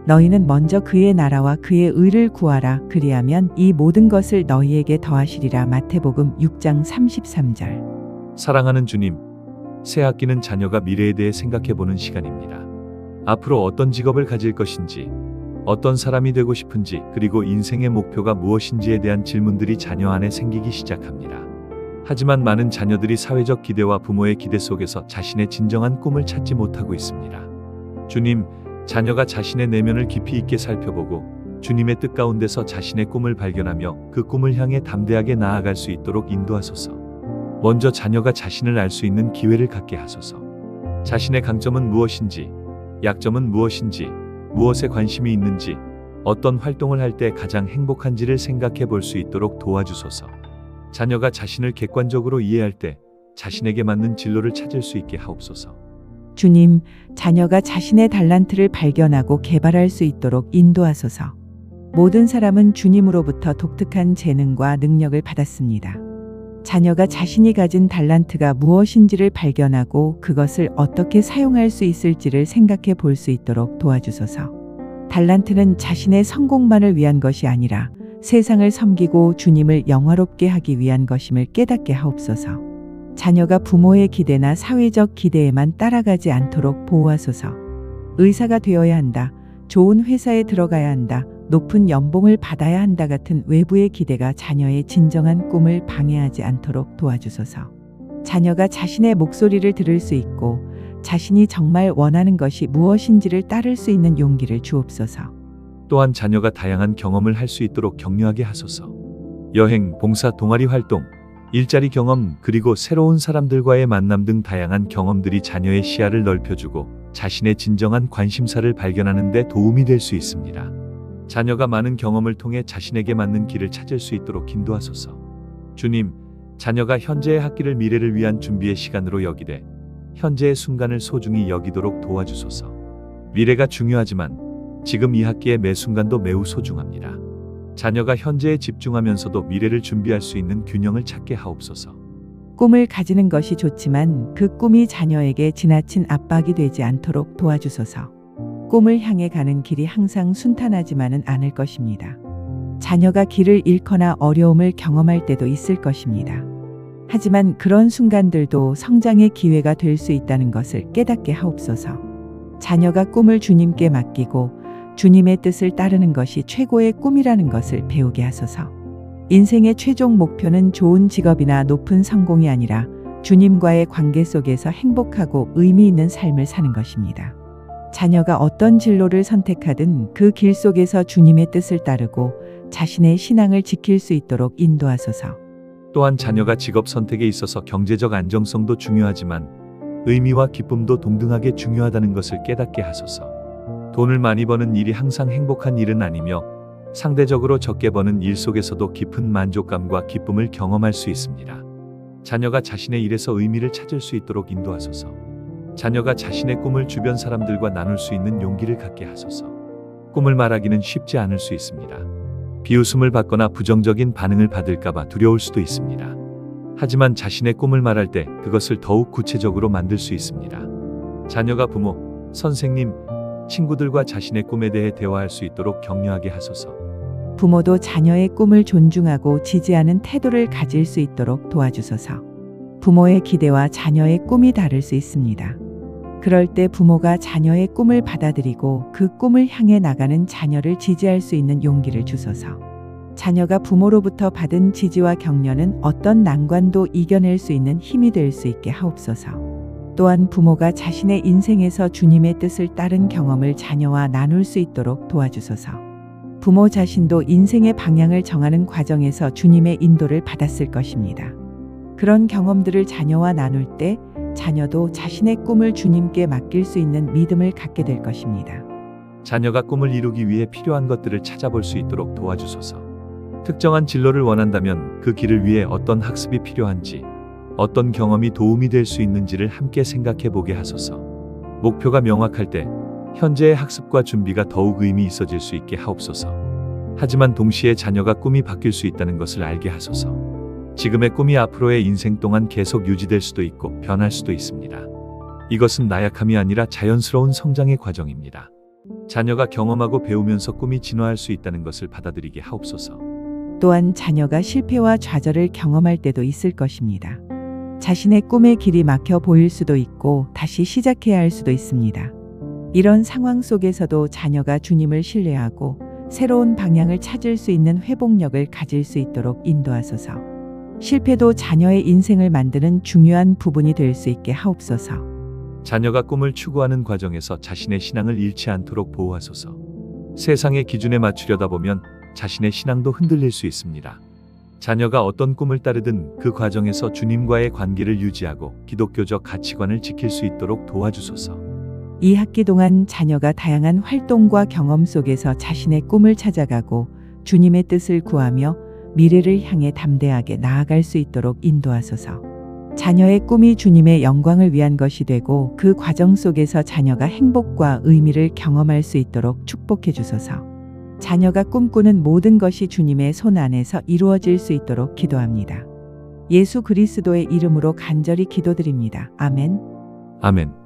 너희는 먼저 그의 나라와 그의 의를 구하라. 그리하면 이 모든 것을 너희에게 더하시리라. 마태복음 6장 33절. 사랑하는 주님, 새 학기는 자녀가 미래에 대해 생각해보는 시간입니다. 앞으로 어떤 직업을 가질 것인지, 어떤 사람이 되고 싶은지, 그리고 인생의 목표가 무엇인지에 대한 질문들이 자녀 안에 생기기 시작합니다. 하지만 많은 자녀들이 사회적 기대와 부모의 기대 속에서 자신의 진정한 꿈을 찾지 못하고 있습니다. 주님, 자녀가 자신의 내면을 깊이 있게 살펴보고 주님의 뜻 가운데서 자신의 꿈을 발견하며 그 꿈을 향해 담대하게 나아갈 수 있도록 인도하소서. 먼저 자녀가 자신을 알 수 있는 기회를 갖게 하소서. 자신의 강점은 무엇인지, 약점은 무엇인지, 무엇에 관심이 있는지, 어떤 활동을 할 때 가장 행복한지를 생각해 볼 수 있도록 도와주소서. 자녀가 자신을 객관적으로 이해할 때 자신에게 맞는 진로를 찾을 수 있게 하옵소서. 주님, 자녀가 자신의 달란트를 발견하고 개발할 수 있도록 인도하소서. 모든 사람은 주님으로부터 독특한 재능과 능력을 받았습니다. 자녀가 자신이 가진 달란트가 무엇인지를 발견하고 그것을 어떻게 사용할 수 있을지를 생각해 볼 수 있도록 도와주소서. 달란트는 자신의 성공만을 위한 것이 아니라 세상을 섬기고 주님을 영화롭게 하기 위한 것임을 깨닫게 하옵소서. 자녀가 부모의 기대나 사회적 기대에만 따라가지 않도록 보호하소서. 의사가 되어야 한다, 좋은 회사에 들어가야 한다, 높은 연봉을 받아야 한다 같은 외부의 기대가 자녀의 진정한 꿈을 방해하지 않도록 도와주소서. 자녀가 자신의 목소리를 들을 수 있고 자신이 정말 원하는 것이 무엇인지를 따를 수 있는 용기를 주옵소서. 또한 자녀가 다양한 경험을 할 수 있도록 격려하게 하소서. 여행, 봉사, 동아리 활동, 일자리 경험, 그리고 새로운 사람들과의 만남 등 다양한 경험들이 자녀의 시야를 넓혀주고 자신의 진정한 관심사를 발견하는 데 도움이 될 수 있습니다. 자녀가 많은 경험을 통해 자신에게 맞는 길을 찾을 수 있도록 인도하소서. 주님, 자녀가 현재의 학기를 미래를 위한 준비의 시간으로 여기되 현재의 순간을 소중히 여기도록 도와주소서. 미래가 중요하지만 지금 이 학기의 매 순간도 매우 소중합니다. 자녀가 현재에 집중하면서도 미래를 준비할 수 있는 균형을 찾게 하옵소서. 꿈을 가지는 것이 좋지만 그 꿈이 자녀에게 지나친 압박이 되지 않도록 도와주소서. 꿈을 향해 가는 길이 항상 순탄하지만은 않을 것입니다. 자녀가 길을 잃거나 어려움을 경험할 때도 있을 것입니다. 하지만 그런 순간들도 성장의 기회가 될 수 있다는 것을 깨닫게 하옵소서. 자녀가 꿈을 주님께 맡기고 주님의 뜻을 따르는 것이 최고의 꿈이라는 것을 배우게 하소서. 인생의 최종 목표는 좋은 직업이나 높은 성공이 아니라 주님과의 관계 속에서 행복하고 의미 있는 삶을 사는 것입니다. 자녀가 어떤 진로를 선택하든 그 길 속에서 주님의 뜻을 따르고 자신의 신앙을 지킬 수 있도록 인도하소서. 또한 자녀가 직업 선택에 있어서 경제적 안정성도 중요하지만 의미와 기쁨도 동등하게 중요하다는 것을 깨닫게 하소서. 돈을 많이 버는 일이 항상 행복한 일은 아니며 상대적으로 적게 버는 일 속에서도 깊은 만족감과 기쁨을 경험할 수 있습니다. 자녀가 자신의 일에서 의미를 찾을 수 있도록 인도하소서. 자녀가 자신의 꿈을 주변 사람들과 나눌 수 있는 용기를 갖게 하소서. 꿈을 말하기는 쉽지 않을 수 있습니다. 비웃음을 받거나 부정적인 반응을 받을까봐 두려울 수도 있습니다. 하지만 자신의 꿈을 말할 때 그것을 더욱 구체적으로 만들 수 있습니다. 자녀가 부모, 선생님, 친구들과 자신의 꿈에 대해 대화할 수 있도록 격려하게 하소서. 부모도 자녀의 꿈을 존중하고 지지하는 태도를 가질 수 있도록 도와주소서. 부모의 기대와 자녀의 꿈이 다를 수 있습니다. 그럴 때 부모가 자녀의 꿈을 받아들이고 그 꿈을 향해 나가는 자녀를 지지할 수 있는 용기를 주소서. 자녀가 부모로부터 받은 지지와 격려는 어떤 난관도 이겨낼 수 있는 힘이 될 수 있게 하옵소서. 또한 부모가 자신의 인생에서 주님의 뜻을 따른 경험을 자녀와 나눌 수 있도록 도와주소서. 부모 자신도 인생의 방향을 정하는 과정에서 주님의 인도를 받았을 것입니다. 그런 경험들을 자녀와 나눌 때 자녀도 자신의 꿈을 주님께 맡길 수 있는 믿음을 갖게 될 것입니다. 자녀가 꿈을 이루기 위해 필요한 것들을 찾아볼 수 있도록 도와주소서. 특정한 진로를 원한다면 그 길을 위해 어떤 학습이 필요한지, 어떤 경험이 도움이 될 수 있는지를 함께 생각해 보게 하소서. 목표가 명확할 때 현재의 학습과 준비가 더욱 의미 있어질 수 있게 하옵소서. 하지만 동시에 자녀가 꿈이 바뀔 수 있다는 것을 알게 하소서. 지금의 꿈이 앞으로의 인생 동안 계속 유지될 수도 있고 변할 수도 있습니다. 이것은 나약함이 아니라 자연스러운 성장의 과정입니다. 자녀가 경험하고 배우면서 꿈이 진화할 수 있다는 것을 받아들이게 하옵소서. 또한 자녀가 실패와 좌절을 경험할 때도 있을 것입니다. 자신의 꿈의 길이 막혀 보일 수도 있고 다시 시작해야 할 수도 있습니다. 이런 상황 속에서도 자녀가 주님을 신뢰하고 새로운 방향을 찾을 수 있는 회복력을 가질 수 있도록 인도하소서. 실패도 자녀의 인생을 만드는 중요한 부분이 될 수 있게 하옵소서. 자녀가 꿈을 추구하는 과정에서 자신의 신앙을 잃지 않도록 보호하소서. 세상의 기준에 맞추려다 보면 자신의 신앙도 흔들릴 수 있습니다. 자녀가 어떤 꿈을 따르든 그 과정에서 주님과의 관계를 유지하고 기독교적 가치관을 지킬 수 있도록 도와주소서. 이 학기 동안 자녀가 다양한 활동과 경험 속에서 자신의 꿈을 찾아가고 주님의 뜻을 구하며 미래를 향해 담대하게 나아갈 수 있도록 인도하소서. 자녀의 꿈이 주님의 영광을 위한 것이 되고 그 과정 속에서 자녀가 행복과 의미를 경험할 수 있도록 축복해 주소서. 자녀가 꿈꾸는 모든 것이 주님의 손 안에서 이루어질 수 있도록 기도합니다. 예수 그리스도의 이름으로 간절히 기도드립니다. 아멘. 아멘.